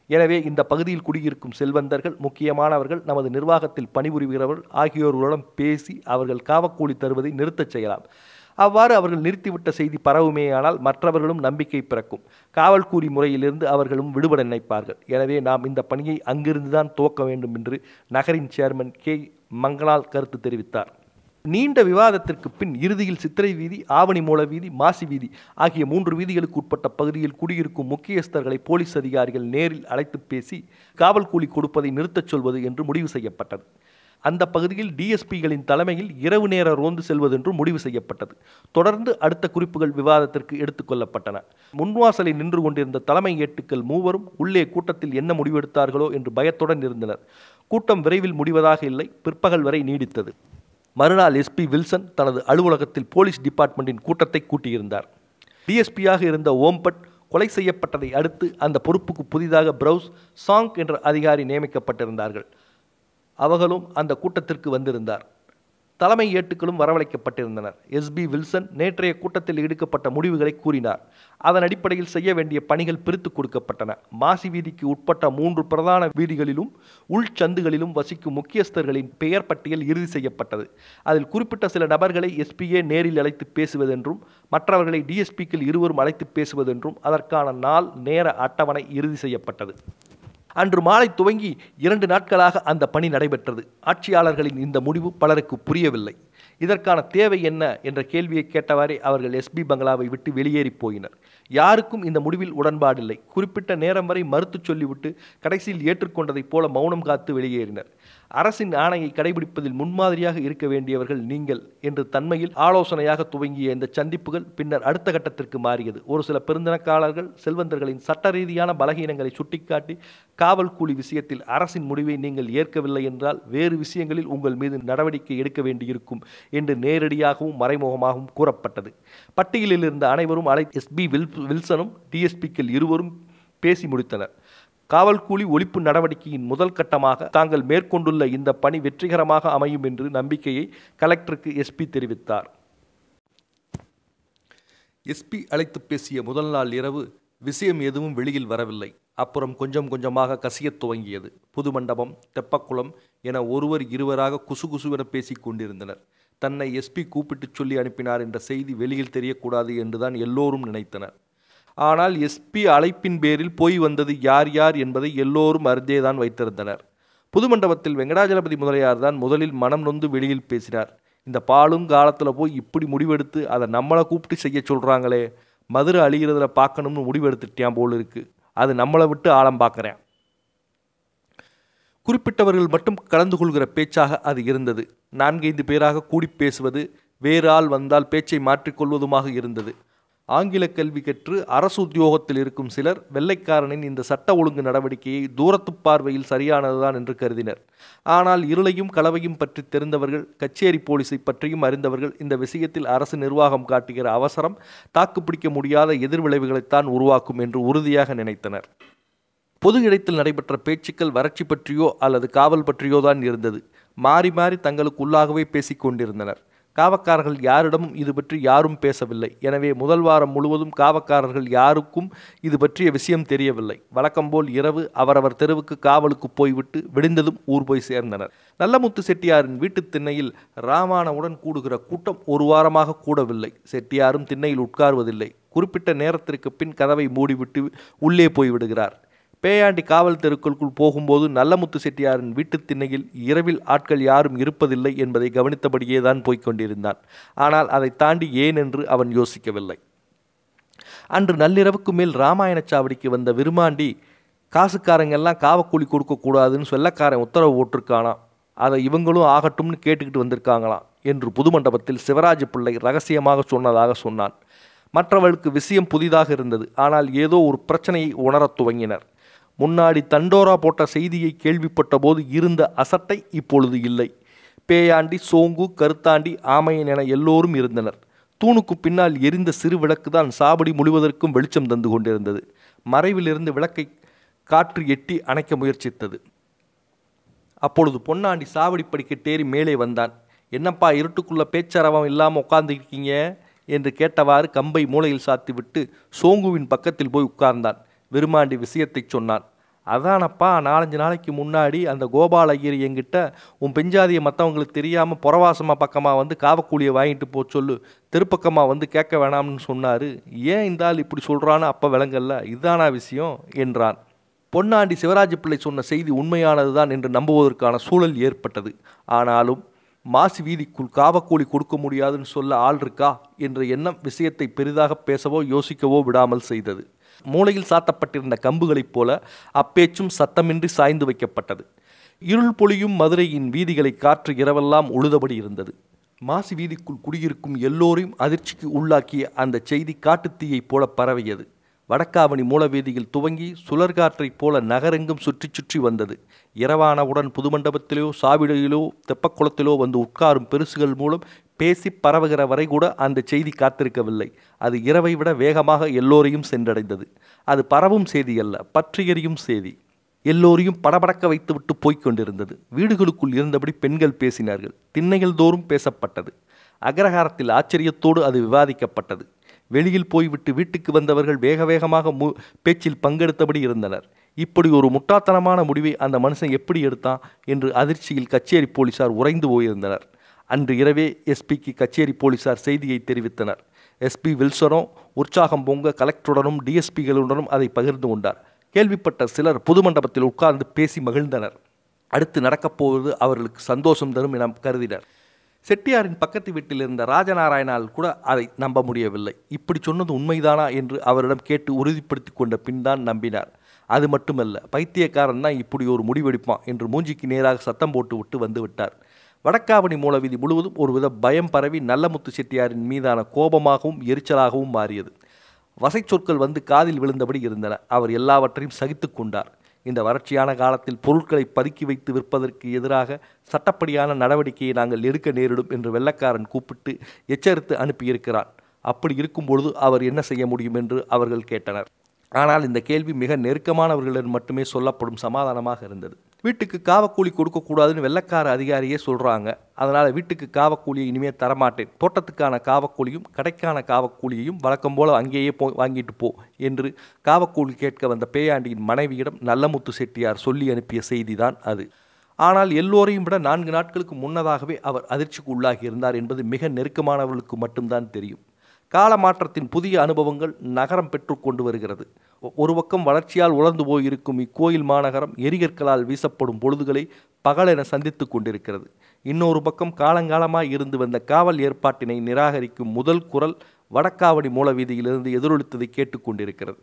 எனவே இந்த பகுதியில் குடியிருக்கும் செல்வந்தர்கள், முக்கியமானவர்கள், நமது நிர்வாகத்தில் பணிபுரிகிறவர்கள் ஆகியோருடன் பேசி அவர்கள் காவக்கூலி தருவதை நிறுத்தச் செய்யலாம். அவ்வாறு அவர்கள் நிறுத்திவிட்ட செய்தி பரவுமேயானால் மற்றவர்களும் நம்பிக்கை பிறக்கும். காவல்கூலி முறையிலிருந்து அவர்களும் விடுபட நினைப்பார்கள். எனவே நாம் இந்த பணியை அங்கிருந்துதான் துவக்க வேண்டும் என்று நகரின் சேர்மன் கே. மங்களால் கருத்து தெரிவித்தார். நீண்ட விவாதத்திற்கு பின் இறுதியில் சித்திரை வீதி, ஆவணி மூல வீதி, மாசி வீதி ஆகிய 3 வீதிகளுக்கு உட்பட்ட பகுதியில் குடியிருக்கும் முக்கியஸ்தர்களை போலீஸ் அதிகாரிகள் நேரில் அழைத்து பேசி காவல் கூலி கொடுப்பதை நிறுத்தச் சொல்வது என்று முடிவு செய்யப்பட்டது. அந்த பகுதியில் டிஎஸ்பிகளின் தலைமையில் இரவு நேர ரோந்து செல்வதென்று முடிவு செய்யப்பட்டது. தொடர்ந்து அடுத்த குறிப்புகள் விவாதத்திற்கு எடுத்துக்கொள்ளப்பட்டன. முன்வாசலில் நின்று கொண்டிருந்த தலைமை ஏட்டுக்கள் மூவரும் உள்ளே கூட்டத்தில் என்ன முடிவெடுத்தார்களோ என்று பயத்துடன் இருந்தனர். கூட்டம் விரைவில் முடிவதாக இல்லை, பிற்பகல் வரை நீடித்தது. மறுநாள் எஸ்பி வில்சன் தனது அலுவலகத்தில் போலீஸ் டிபார்ட்மெண்ட்டின் கூட்டத்தை கூட்டியிருந்தார். டிஎஸ்பியாக இருந்த ஓம்பட் கொலை செய்யப்பட்டதை அடுத்து அந்த பொறுப்புக்கு புதிதாக பிரவுஸ், சாங் என்ற அதிகாரி நியமிக்கப்பட்டிருந்தார்கள். அவர்களும் அந்த கூட்டத்திற்கு வந்திருந்தார். தலைமை ஏட்டுக்களும் வரவழைக்கப்பட்டிருந்தனர். எஸ்பி வில்சன் நேற்றைய கூட்டத்தில் எடுக்கப்பட்ட முடிவுகளை கூறினார். அதன் அடிப்படையில் செய்ய வேண்டிய பணிகள் பிரித்து கொடுக்கப்பட்டன. மாசி வீதிக்கு உட்பட்ட 3 பிரதான வீதிகளிலும் உள்சந்துகளிலும் வசிக்கும் முக்கியஸ்தர்களின் பெயர் பட்டியல் இறுதி செய்யப்பட்டது. அதில் குறிப்பிட்ட சில நபர்களை எஸ்பியே நேரில் அழைத்து பேசுவதென்றும் மற்றவர்களை டிஎஸ்பிக்கள் இருவரும் அழைத்து பேசுவதென்றும் அதற்கான நாள் நேர அட்டவணை இறுதி செய்யப்பட்டது. அன்று மாலை துவங்கி 2 நாட்களாக அந்த பணி நடைபெற்றது. ஆட்சியாளர்களின் இந்த முடிவு பலருக்கு புரியவில்லை. இதற்கான தேவை என்ன என்ற கேள்வியை கேட்டவாறே அவர்கள் எஸ்பி பங்களாவை விட்டு வெளியேறி போயினர். யாருக்கும் இந்த முடிவில் உடன்பாடில்லை. குறிப்பிட்ட நேரம் வரை மறுத்து சொல்லிவிட்டு கடைசியில் ஏற்றுக்கொண்டதைப் போல மௌனம் காத்து வெளியேறினர். அரசின் ஆணையை கடைபிடிப்பதில் முன்மாதிரியாக இருக்க வேண்டியவர்கள் நீங்கள் என்று தன்மையில் ஆலோசனையாக துவங்கிய இந்த சந்திப்புகள் பின்னர் அடுத்த கட்டத்திற்கு மாறியது. ஒரு சில பெருந்தனக்காளர்கள் செல்வந்தர்களின் சட்ட ரீதியான பலகீனங்களை சுட்டிக்காட்டி காவல் கூலி விஷயத்தில் அரசின் முடிவை நீங்கள் ஏற்கவில்லை என்றால் வேறு விஷயங்களில் உங்கள் மீது நடவடிக்கை எடுக்க வேண்டியிருக்கும் என்று நேரடியாகவும் மறைமுகமாகவும் கூறப்பட்டது. பட்டியலில் இருந்த அனைவரும் எஸ்பி வில்சனும் டிஎஸ்பிக்கள் இருவரும் பேசி முடித்தனர். காவல் கூலி ஒழிப்பு நடவடிக்கையின் முதல் கட்டமாக தாங்கள் மேற்கொண்டுள்ள இந்த பணி வெற்றிகரமாக அமையும் என்று நம்பிக்கையை கலெக்டருக்கு எஸ்பி தெரிவித்தார். எஸ்பி அழைத்து பேசிய முதல் நாள் இரவு விஷயம் எதுவும் வெளியில் வரவில்லை. அப்புறம் கொஞ்சம் கொஞ்சமாக கசியத் துவங்கியது. புது மண்டபம், தெப்பக்குளம் என ஒருவர் இருவராக குசுகுசுவென பேசிக் கொண்டிருந்தனர். தன்னை எஸ்பி கூப்பிட்டு சொல்லி அனுப்பினார் என்ற செய்தி வெளியில் தெரியக்கூடாது என்றுதான் எல்லோரும் நினைத்தனர். ஆனால் எஸ்பி அழைப்பின் பேரில் போய் வந்தது யார் யார் என்பதை எல்லோரும் அறிந்தேதான் வைத்திருந்தனர். புது மண்டபத்தில் வெங்கடாஜலபதி முதலியார் தான் முதலில் மனம் நொந்து வெளியில் பேசினார். இந்த பாலும் காலத்தில் போய் இப்படி முடிவெடுத்து அதை நம்மளை கூப்பிட்டு செய்ய சொல்கிறாங்களே, மதுரை அழிகிறதுல பார்க்கணும்னு முடிவெடுத்துட்டியான் போல் இருக்கு. அது நம்மளை விட்டு ஆழம் பார்க்குறேன். குறிப்பிட்டவர்கள் மட்டும் கலந்து கொள்கிற பேச்சாக அது இருந்தது. 4-5 பேராக கூடி பேசுவது, வேறு ஆள் வந்தால் பேச்சை மாற்றிக்கொள்வதுமாக இருந்தது. ஆங்கில கல்வி கற்று அரசு உத்தியோகத்தில் இருக்கும் சிலர் வெள்ளைக்காரனின் இந்த சட்ட ஒழுங்கு நடவடிக்கையை தூரத்து பார்வையில் சரியானதுதான் என்று கருதினர். ஆனால் இருளையும் களவையும் பற்றி தெரிந்தவர்கள், கச்சேரி போலீஸை பற்றியும் அறிந்தவர்கள் இந்த விஷயத்தில் அரசு நிர்வாகம் காட்டுகிற அவசரம் தாக்குப்பிடிக்க முடியாத எதிர்விளைவுகளைத்தான் உருவாக்கும் என்று உறுதியாக நினைத்தனர். பொது இடத்தில் நடைபெற்ற பேச்சுக்கள் வறட்சி பற்றியோ அல்லது காவல் பற்றியோ தான் இருந்தது. மாறி மாறி தங்களுக்குள்ளாகவே பேசிக் கொண்டிருந்தனர். காவக்காரர்கள் யாரிடமும் இது பற்றி யாரும் பேசவில்லை. எனவே முதல் வாரம் முழுவதும் காவக்காரர்கள் யாருக்கும் இது பற்றிய விஷயம் தெரியவில்லை. வழக்கம்போல் இரவு அவரவர் தெருவுக்கு காவலுக்கு போய்விட்டு விடிந்ததும் ஊர் போய் சேர்ந்தனர். நல்லமுத்து செட்டியாரின் வீட்டு திண்ணையில் ராமானவுடன் கூடுகிற கூட்டம் ஒரு வாரமாக கூடவில்லை. செட்டியாரும் திண்ணையில் உட்காருவதில்லை. குறிப்பிட்ட நேரத்திற்கு பின் கதவை மூடிவிட்டு உள்ளே போய்விடுகிறார். பேயாண்டி காவல் தெருக்களுக்குள் போகும்போது நல்லமுத்து செட்டியாரின் வீட்டு திண்ணையில் இரவில் ஆட்கள் யாரும் இருப்பதில்லை என்பதை கவனித்தபடியே தான் போய்கொண்டிருந்தான். ஆனால் அதை தாண்டி ஏன் என்று அவன் யோசிக்கவில்லை. அன்று நள்ளிரவுக்கு மேல் ராமாயண சாவடிக்கு வந்த விருமாண்டி காசுக்காரங்கெல்லாம் காவக்கூலி கொடுக்கக்கூடாதுன்னு வெள்ளைக்காரன் உத்தரவு போட்டிருக்கானாம். அதை இவங்களும் ஆகட்டும்னு கேட்டுக்கிட்டு வந்திருக்காங்களாம் என்று புது மண்டபத்தில் சிவராஜ பிள்ளை ரகசியமாக சொன்னதாக சொன்னான். மற்றவர்களுக்கு விஷயம் புதிதாக இருந்தது. ஆனால் ஏதோ ஒரு பிரச்சனையை உணரத் துவங்கினர். முன்னாடி தண்டோரா போட்ட செய்தியை கேள்விப்பட்ட போது இருந்த அசட்டை இப்பொழுது இல்லை. பேயாண்டி, சோங்கு, கருத்தாண்டி, ஆமையன் என எல்லோரும் இருந்தனர். தூணுக்கு பின்னால் எரிந்த சிறு விளக்குதான் சாவடி முழுவதற்கும் வெளிச்சம் தந்து கொண்டிருந்தது. மறைவிலிருந்து விளக்கை காற்று எட்டி அணைக்க முயற்சித்தது. அப்பொழுது பொன்னாண்டி சாவடி படிக்கட்டேறி மேலே வந்தான். என்னப்பா இருட்டுக்குள்ள பேச்சரவம் இல்லாமல் உட்கார்ந்துருக்கீங்க என்று கேட்டவாறு கம்பை மூலையில் சாத்திவிட்டு சோங்குவின் பக்கத்தில் போய் உட்கார்ந்தான். விருமாண்டி விஷயத்தை சொன்னான். அதானப்பா, 4-5 நாளைக்கு முன்னாடி அந்த கோபால ஐயர் என்கிட்ட உன் பெஞ்சாதியை மற்றவங்களுக்கு தெரியாமல் புறவாசமாக பக்கமாக வந்து காவக்கூலியை வாங்கிட்டு போ சொல்லு, தெருப்பக்கமாக வந்து கேட்க வேணாம்னு சொன்னார். ஏன் இந்த ஆள் இப்படி சொல்கிறான்னு அப்போ விளங்கல்ல, இதுதானா விஷயம் என்றான். பொன்னாண்டி சிவராஜ பிள்ளை சொன்ன செய்தி உண்மையானதுதான் என்று நம்புவதற்கான சூழல் ஏற்பட்டது. ஆனாலும் மாசி வீதிக்குள் காவக்கூலி கொடுக்க முடியாதுன்னு சொல்ல ஆள் இருக்கா என்ற எண்ணம் விஷயத்தை பெரிதாக பேசவோ யோசிக்கவோ விடாமல் செய்தது. மூளையில் சாத்தப்பட்டிருந்த கம்புகளைப் போல அப்பேச்சும் சத்தமின்றி சாய்ந்து வைக்கப்பட்டது. இருள் பொழியும் மதுரையின் வீதிகளை காற்று இரவெல்லாம் உழுதபடி இருந்தது. மாசி வீதிக்குள் குடியிருக்கும் எல்லோரையும் அதிர்ச்சிக்கு உள்ளாக்கிய அந்த செய்தி காட்டுத்தீயைப் போல பரவியது. வடக்காவணி மூலவீதியில் துவங்கி சுழற்காற்றைப் போல நகரெங்கும் சுற்றி சுற்றி வந்தது. இரவானவுடன் புதுமண்டபத்திலோ சாவிடையிலோ தெப்பக்குளத்திலோ வந்து உட்காரும் பெருசுகள் மூலம் பேசி பரவுகிற வரை கூட அந்த செய்தி காத்திருக்கவில்லை. அது இரவை விட வேகமாக எல்லோரையும் சென்றடைந்தது. அது பரவும் செய்தி அல்ல, பற்றியறியும் செய்தி. எல்லோரையும் படபடக்க வைத்துவிட்டு போய்க் கொண்டிருந்தது. வீடுகளுக்குள் இருந்தபடி பெண்கள் பேசினார்கள். திண்ணைகள் தோறும் பேசப்பட்டது. அக்ரஹாரத்தில் ஆச்சரியத்தோடு அது விவாதிக்கப்பட்டது. வெளியில் போய்விட்டு வீட்டுக்கு வந்தவர்கள் வேக வேகமாக பேச்சில் பங்கெடுத்தபடி இருந்தனர். இப்படி ஒரு முட்டாள்தனமான முடிவை அந்த மனுஷன் எப்படி எடுத்தான் என்று அதிர்ச்சியில் கச்சேரி போலீசார் உறைந்து போயிருந்தனர். அன்று இரவே எஸ்பிக்கு கச்சேரி போலீசார் செய்தியை தெரிவித்தனர். எஸ்பி வில்சனோ உற்சாகம் பொங்க கலெக்டருடனும் டிஎஸ்பிகளுடனும் அதை பகிர்ந்து கொண்டார். கேள்விப்பட்ட சிலர் புது மண்டபத்தில் உட்கார்ந்து பேசி மகிழ்ந்தனர். அடுத்து நடக்கப்போவது அவர்களுக்கு சந்தோஷம் தரும் என கருதினர். செட்டியாரின் பக்கத்து வீட்டில் இருந்த ராஜநாராயணால் கூட அதை நம்ப முடியவில்லை. இப்படி சொன்னது உண்மைதானா என்று அவரிடம் கேட்டு உறுதிப்படுத்தி கொண்ட பின் தான் நம்பினார். அது மட்டுமல்ல, பைத்தியக்காரன் தான் இப்படி ஒரு முடிவெடுப்பான் என்று மூஞ்சிக்கு நேராக சத்தம் போட்டு விட்டு வந்து விட்டார். வடக்காவணி மூலவீதி முழுவதும் ஒருவித பயம் பரவி நல்லமுத்து செட்டியாரின் மீதான கோபமாகவும் எரிச்சலாகவும் மாறியது. வசை சொற்கள் வந்து காதில் விழுந்தபடி இருந்தன. அவர் எல்லாவற்றையும் சகித்து கொண்டார். இந்த வறட்சியான காலத்தில் பொருட்களை பதுக்கி வைத்து விற்பதற்கு எதிராக சட்டப்படியான நடவடிக்கையை நாங்கள் எடுக்க நேரிடும் என்று வெள்ளைக்காரன் கூப்பிட்டு எச்சரித்து அனுப்பியிருக்கிறான். அப்படி இருக்கும்பொழுது அவர் என்ன செய்ய முடியும் என்று அவர்கள் கேட்டனர். ஆனால் இந்த கேள்வி மிக நெருக்கமானவர்களிடம் மட்டுமே சொல்லப்படும் சமாதானமாக இருந்தது. வீட்டுக்கு காவக்கூலி கொடுக்கக்கூடாதுன்னு வெள்ளைக்கார அதிகாரியே சொல்கிறாங்க. அதனால் வீட்டுக்கு காவக்கூலியை இனிமேல் தரமாட்டேன். தோட்டத்துக்கான காவக்கூலியும் கடைக்கான காவக்கூலியையும் வழக்கம் போல் அங்கேயே வாங்கிட்டு போ என்று காவக்கூலி கேட்க வந்த பேயாண்டியின் மனைவியிடம் நல்லமுத்து செட்டியார் சொல்லி அனுப்பிய செய்திதான் அது. ஆனால் எல்லோரையும் விட 4 நாட்களுக்கு முன்னதாகவே அவர் அதிர்ச்சிக்கு உள்ளாகியிருந்தார் என்பது மிக நெருக்கமானவர்களுக்கு மட்டும்தான் தெரியும். கால மாற்றத்தின் புதிய அனுபவங்கள் நகரம் பெற்று கொண்டு வருகிறது. ஒரு பக்கம் வளர்ச்சியால் உலர்ந்து போயிருக்கும் இக்கோயில் மாநகரம் எரிகற்களால் வீசப்படும் பொழுதுகளை பகலென சந்தித்து கொண்டிருக்கிறது. இன்னொரு பக்கம் காலங்காலமாய் இருந்து வந்த காவல் ஏற்பாட்டினை நிராகரிக்கும் முதல் குரல் வடக்காவணி மூலவீதியிலிருந்து எதிரொலித்ததை கேட்டுக்கொண்டிருக்கிறது.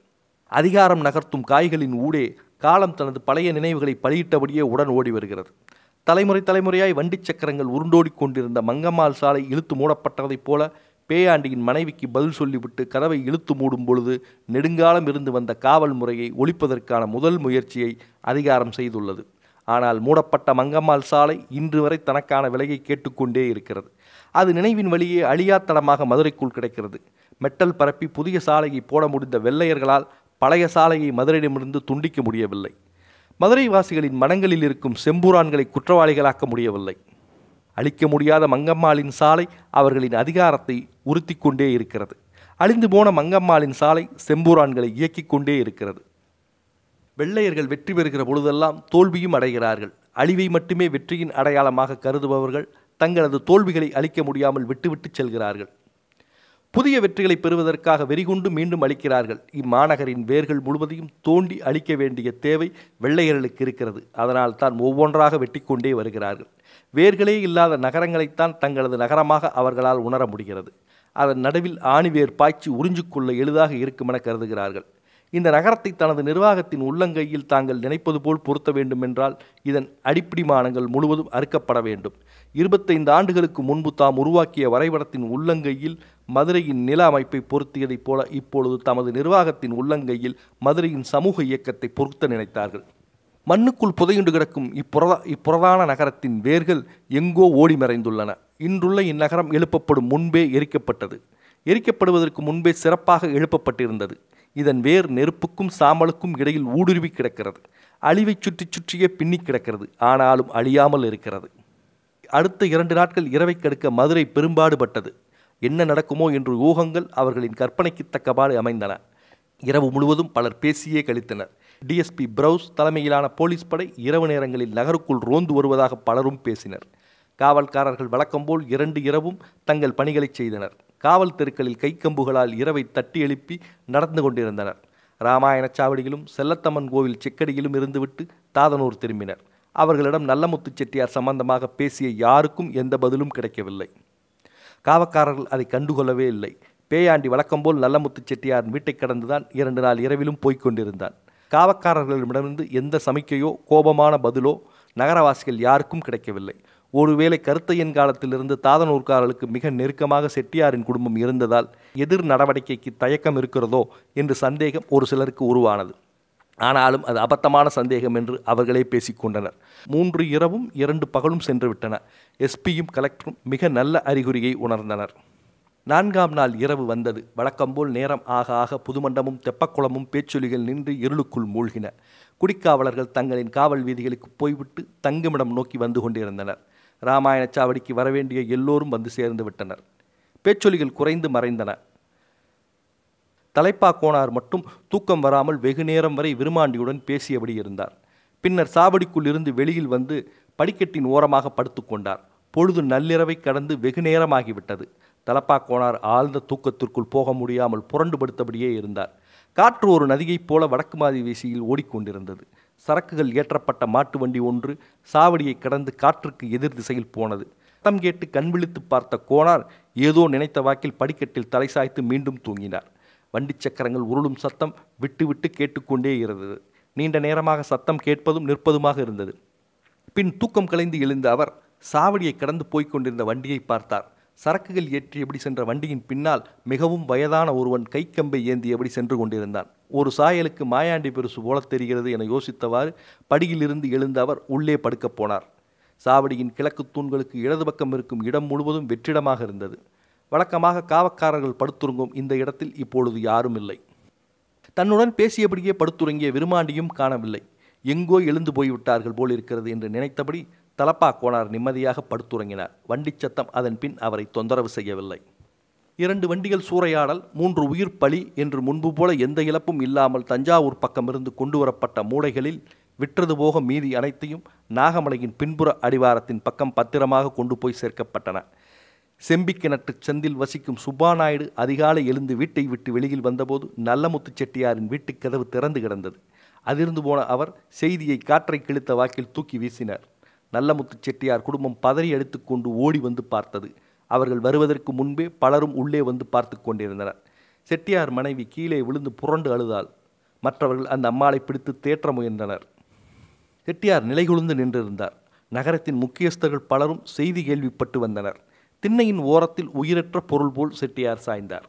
அதிகாரம் நகர்த்தும் காய்களின் ஊடே காலம் தனது பழைய நினைவுகளை பலியிட்டபடியே உடன் ஓடி வருகிறது. தலைமுறை தலைமுறையாய் வண்டி சக்கரங்கள் உருண்டோடி கொண்டிருந்த மங்கம்மாள் சாலை இழுத்து மூடப்பட்டதைப் போல பேயாண்டியின் மனைவிக்கு பதில் சொல்லிவிட்டு கதவை இழுத்து மூடும் பொழுது நெடுங்காலம் இருந்து வந்த காவல் முறையை ஒழிப்பதற்கான முதல் முயற்சியை அதிகாரம் செய்துள்ளது. ஆனால் மூடப்பட்ட மங்கம்மாள் சாலை இன்று வரை தனக்கான விலையை கேட்டுக்கொண்டே இருக்கிறது. அது நினைவின் வழியே அழியாத்தடமாக மதுரைக்குள் கிடைக்கிறது. மெட்டல் பரப்பி புதிய சாலையை போட முடிந்த வெள்ளையர்களால் பழைய சாலையை மதுரையிடமிருந்து துண்டிக்க முடியவில்லை. மதுரை வாசிகளின் மனங்களில் இருக்கும் செம்பூரான்களை குற்றவாளிகளாக்க முடியவில்லை. அழிக்க முடியாத மங்கம்மாளின் சாலை அவர்களின் அதிகாரத்தை உறுத்தி கொண்டே இருக்கிறது. அழிந்து போன மங்கம்மாளின் சாலை செம்பூரான்களை இயக்கிக் கொண்டே இருக்கிறது. வெள்ளையர்கள் வெற்றி பெறுகிற பொழுதெல்லாம் தோல்வியும் அடைகிறார்கள். அழிவை மட்டுமே வெற்றியின் அடையாளமாக கருதுபவர்கள் தங்களது தோல்விகளை அழிக்க முடியாமல் விட்டுவிட்டு செல்கிறார்கள். புதிய வெற்றிகளை பெறுவதற்காக வெறிகொண்டு மீண்டும் அளிக்கிறார்கள். இம்மாநகரின் வேர்கள் முழுவதையும் தோண்டி அழிக்க வேண்டிய தேவை வெள்ளையர்களுக்கு இருக்கிறது. அதனால் தான் ஒவ்வொன்றாக வெட்டி கொண்டே வருகிறார்கள். வேர்களே இல்லாத நகரங்களைத்தான் தங்களது நகரமாக அவர்களால் உணர முடிகிறது. அதன் நடுவில் ஆணிவேர் பாய்ச்சி உறிஞ்சிக்கொள்ள எளிதாக இருக்குமென கருதுகிறார்கள். இந்த நகரத்தை தனது நிர்வாகத்தின் உள்ளங்கையில் தாங்கள் நினைப்பது போல் பொருத்த வேண்டுமென்றால் இதன் அடிப்பிடிமானங்கள் முழுவதும் அறுக்கப்பட வேண்டும். 25 ஆண்டுகளுக்கு முன்பு தாம் உருவாக்கிய வரைபடத்தின் உள்ளங்கையில் மதுரையின் நில அமைப்பை பொருத்தியதைப் போல இப்பொழுது தமது நிர்வாகத்தின் உள்ளங்கையில் மதுரையின் சமூக இயக்கத்தை பொருத்த நினைத்தார்கள். மண்ணுக்குள் புதையுண்டு கிடக்கும் இப்புறதான நகரத்தின் வேர்கள் எங்கோ ஓடி மறைந்துள்ளன. இன்றுள்ள இந்நகரம் எழுப்பப்படும் முன்பே எரிக்கப்பட்டது. எரிக்கப்படுவதற்கு முன்பே சிறப்பாக எழுப்பப்பட்டிருந்தது. இதன் வேர் நெருப்புக்கும் சாம்பலுக்கும் இடையில் ஊடுருவி கிடக்கிறது. அழிவை சுற்றி சுற்றியே பின்னி கிடக்கிறது. ஆனாலும் அழியாமல் இருக்கிறது. அடுத்த 2 நாட்கள் இரவை கெடுக்க மதுரை பெரும்பாடுபட்டது. என்ன நடக்குமோ என்று ஊகங்கள் அவர்களின் கற்பனைக்கு தக்கபாடு அமைந்தன. இரவு முழுவதும் பலர் பேசியே கழித்தனர். டிஎஸ்பி பிரவுஸ் தலைமையிலான போலீஸ் படை இரவு நேரங்களில் நகருக்குள் ரோந்து வருவதாக பலரும் பேசினர். காவல்காரர்கள் வழக்கம்போல் 2 இரவும் தங்கள் பணிகளை செய்தனர். காவல் தெருக்களில் கைக்கம்புகளால் இரவை தட்டி எழுப்பி நடந்து கொண்டிருந்தனர். இராமாயண சாவடியிலும் செல்லத்தம்மன் கோவில் செக்கடியிலும் இருந்துவிட்டு தாதனூர் திரும்பினர். அவர்களிடம் நல்லமுத்து செட்டியார் சம்பந்தமாக பேசிய யாருக்கும் எந்த பதிலும் கிடைக்கவில்லை. காவக்காரர்கள் அதை கண்டுகொள்ளவே இல்லை. பேயாண்டி வழக்கம்போல் நல்லமுத்து செட்டியாரின் வீட்டை கடந்துதான் 2 நாள் இரவிலும் போய்கொண்டிருந்தான். காவக்காரர்களிடமிருந்து எந்த சமிக்கையோ கோபமான பதிலோ நகரவாசிகள் யாருக்கும் கிடைக்கவில்லை. ஒருவேளை கருத்தையன் காலத்திலிருந்து தாதனூர்காரர்களுக்கு மிக நெருக்கமாக செட்டியாரின் குடும்பம் இருந்ததால் எதிர் நடவடிக்கைக்கு தயக்கம் இருக்கிறதோ என்று சந்தேகம் ஒரு சிலருக்கு உருவானது. ஆனாலும் அது அபத்தமான சந்தேகம் என்று அவர்களே பேசிக்கொண்டனர். 3 இரவும் 2 பகலும் சென்று விட்டன. எஸ்பியும் கலெக்டரும் மிக நல்ல அறிகுறியை உணர்ந்தனர். 4ஆம் நாள் இரவு வந்தது. வழக்கம்போல் நேரம் ஆக ஆக புதுமண்டமும் தெப்பக்குளமும் பேச்சொலிகள் நின்று இருளுக்குள் மூழ்கின. குடிக்காவலர்கள் தங்களின் காவல் வீதிகளுக்கு போய்விட்டு தங்குமிடம் நோக்கி வந்து கொண்டிருந்தனர். இராமாயண சாவடிக்கு வரவேண்டிய எல்லோரும் வந்து சேர்ந்து விட்டனர். பேச்சொலிகள் குறைந்து மறைந்தன. தலைப்பா கோனார் மட்டும் தூக்கம் வராமல் வெகு நேரம் வரை விருமாண்டியுடன் பேசியபடி இருந்தார். பின்னர் சாவடிக்குள் இருந்து வெளியில் வந்து படிக்கட்டின் ஓரமாக படுத்து கொண்டார். பொழுது நள்ளிரவை கடந்து வெகு நேரமாகிவிட்டது. தலப்பா கோனார் ஆழ்ந்த தூக்கத்திற்குள் போக முடியாமல் புரண்டு படுத்தபடியே இருந்தார். காற்று ஒரு நதியைப் போல வடக்கு மாதி வீசியில் ஓடிக்கொண்டிருந்தது. சரக்குகள் ஏற்றப்பட்ட மாட்டு வண்டி ஒன்று சாவடியை கடந்து காற்றுக்கு எதிர் திசையில் போனது. சத்தம் கேட்டு கண் விழித்து பார்த்த கோனார் ஏதோ நினைத்த வாக்கில் படிக்கட்டில் தலை சாய்த்து மீண்டும் தூங்கினார். வண்டி சக்கரங்கள் உருளும் சத்தம் விட்டு விட்டு கேட்டுக்கொண்டே இருந்தது. நீண்ட நேரமாக சத்தம் கேட்பதும் நிற்பதுமாக இருந்தது. பின் தூக்கம் கலைந்து எழுந்த அவர் சாவடியை கடந்து போய்கொண்டிருந்த வண்டியை பார்த்தார். சரக்குகள் ஏற்றியபடி சென்ற வண்டியின் பின்னால் மிகவும் வயதான ஒருவன் கைக்கம்பை ஏந்தியபடி சென்று கொண்டிருந்தான். ஒரு சாயலுக்கு மாயாண்டி பெருசு போல தெரிகிறது என யோசித்தவாறு படியிலிருந்து எழுந்த அவர் உள்ளே படுக்கப் போனார். சாவடியின் கிழக்கு தூண்களுக்கு இடது பக்கம் இருக்கும் இடம் முழுவதும் வெற்றிடமாக இருந்தது. வழக்கமாக காவக்காரர்கள் படுத்துறங்கும் இந்த இடத்தில் இப்பொழுது யாரும் இல்லை. தன்னுடன் பேசியபடியே படுத்துறங்கிய விருமாண்டியும் காணவில்லை. எங்கோ எழுந்து போய்விட்டார்கள் போல் இருக்கிறது என்று நினைத்தபடி தலப்பா கோனார் நிம்மதியாக படுத்துறங்கினார். வண்டி சத்தம் அதன் பின் அவரை தொந்தரவு செய்யவில்லை. 2 வண்டிகள் சூறையாடல், 3 உயிர் பலி என்று முன்பு போல எந்த இழப்பும் இல்லாமல் தஞ்சாவூர் பக்கமிருந்து கொண்டு வரப்பட்ட மூளைகளில் விற்றது போக மீதி அனைத்தையும் நாகமலையின் பின்புற அடிவாரத்தின் பக்கம் பத்திரமாக கொண்டு போய் சேர்க்கப்பட்டன. செம்பிக்கிணற்று செந்தில் வசிக்கும் சுப்பாநாயுடு அதிகாலை எழுந்து வீட்டை விட்டு வெளியில் வந்தபோது நல்லமுத்து செட்டியாரின் வீட்டுக் கதவு திறந்து கிடந்தது. அதிர்ந்து போன அவர் செய்தியை காற்றை கிழித்த வாக்கில் தூக்கி வீசினார். நல்லமுத்து செட்டியார் குடும்பம் பதறி எடுத்துக்கொண்டு ஓடி வந்து பார்த்தது. அவர்கள் வருவதற்கு முன்பே பலரும் உள்ளே வந்து பார்த்து கொண்டிருந்தனர். செட்டியார் மனைவி கீழே விழுந்து புரண்டு அழுதாள். மற்றவர்கள் அந்த அம்மாளை பிடித்து தேற்ற முயன்றனர். செட்டியார் நிலைகுழுந்து நின்றிருந்தார். நகரத்தின் முக்கியஸ்தர்கள் பலரும் செய்தி கேள்விப்பட்டு வந்தனர். திண்ணையின் ஓரத்தில் உயிரற்ற பொருள் போல் செட்டியார் சாய்ந்தார்.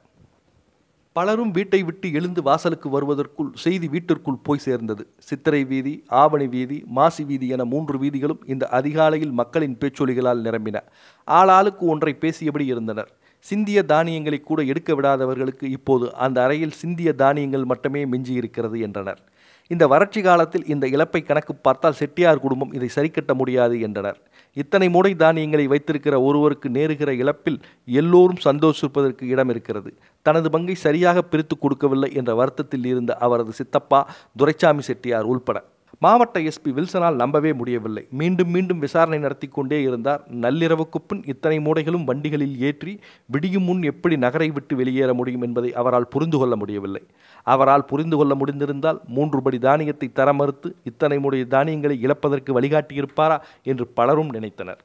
பலரும் வீட்டை விட்டு எழுந்து வாசலுக்கு வருவதற்குள் செய்தி வீட்டிற்குள் போய் சேர்ந்தது. சித்திரை வீதி, ஆவணி வீதி, மாசி வீதி என 3 வீதிகளும் இந்த அதிகாலையில் மக்களின் பேச்சொலிகளால் நிரம்பின. ஆளாளுக்கு ஒன்றை பேசியபடி இருந்தனர். சிந்திய தானியங்களை கூட எடுக்க விடாதவர்களுக்கு இப்போது அந்த அறையில் சிந்திய தானியங்கள் மட்டுமே மிஞ்சி இருக்கிறது என்றனர். இந்த வறட்சி காலத்தில் இந்த இழப்பை கணக்கு பார்த்தால் செட்டியார் குடும்பம் இதை சரிக்கட்ட முடியாது என்றனர். இத்தனை மூடை தானியங்களை வைத்திருக்கிற ஒருவருக்கு நேருகிற இழப்பில் எல்லோரும் சந்தோஷிப்பதற்கு இடம் இருக்கிறது. தனது பங்கை சரியாக பிரித்து கொடுக்கவில்லை என்ற வருத்தத்தில் இருந்த அவரது சித்தப்பா துரைசாமி செட்டியார் உள்பட மாவட்ட எஸ்பி வில்சனால் நம்பவே முடியவில்லை. மீண்டும் மீண்டும் விசாரணை நடத்தி கொண்டே இருந்தார். நள்ளிரவுக்கு பின் இத்தனை மூடைகளும் வண்டிகளில் ஏற்றி விடியும் முன் எப்படி நகரை விட்டு வெளியேற முடியும் என்பதை அவரால் புரிந்து கொள்ள முடியவில்லை. அவரால் புரிந்து கொள்ள முடிந்திருந்தால் 3 படி தானியத்தை தர மறுத்து இத்தனை மூடை தானியங்களை இழப்பதற்கு வழிகாட்டியிருப்பாரா என்று பலரும் நினைத்தனர்.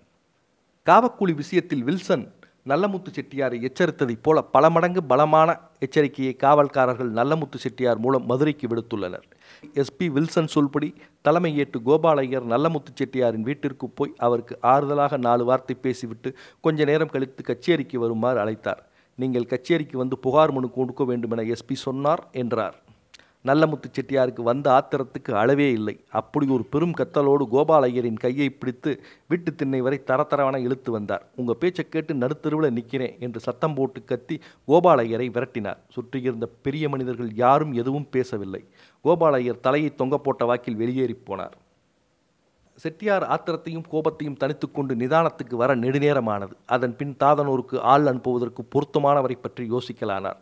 காவக்கூலி விஷயத்தில் வில்சன் நல்லமுத்து செட்டியாரை எச்சரித்ததைப் போல பல மடங்கு பலமான எச்சரிக்கையை காவல்காரர்கள் நல்லமுத்து செட்டியார் மூலம் மதுரைக்கு விடுத்துள்ளனர். எஸ்பி வில்சன் சொல்படி தலைமை ஏற்று கோபால ஐயர் நல்லமுத்து செட்டியாரின் வீட்டிற்கு போய் அவருக்கு ஆறுதலாக 4 வார்த்தை பேசிவிட்டு கொஞ்ச நேரம் கழித்து கச்சேரிக்கு வருமாறு அழைத்தார். நீங்கள் கச்சேரிக்கு வந்து புகார் மனு கொடுக்க வேண்டுமென எஸ்பி சொன்னார் என்றார். நல்லமுத்து செட்டியாருக்கு வந்த ஆத்திரத்துக்கு அளவே இல்லை. அப்படி ஒரு பெரும் கத்தலோடு கோபால ஐயரின் கையை பிடித்து வீட்டு திண்ணை வரை தரத்தரவன இழுத்து வந்தார். உங்கள் பேச்சை கேட்டு நடுத்தருவில் நிற்கிறேன் என்று சத்தம் போட்டு கத்தி கோபால ஐயரை விரட்டினார். சுற்றியிருந்த பெரிய மனிதர்கள் யாரும் எதுவும் பேசவில்லை. கோபால ஐயர் தலையை தொங்க போட்ட வாக்கில் வெளியேறி போனார். செட்டியார் ஆத்திரத்தையும் கோபத்தையும் தனித்து கொண்டு நிதானத்துக்கு வர நெடுநேரமானது. அதன் பின் தாதனூருக்கு ஆள் அனுப்புவதற்கு பொருத்தமானவரை பற்றி யோசிக்கலானார்.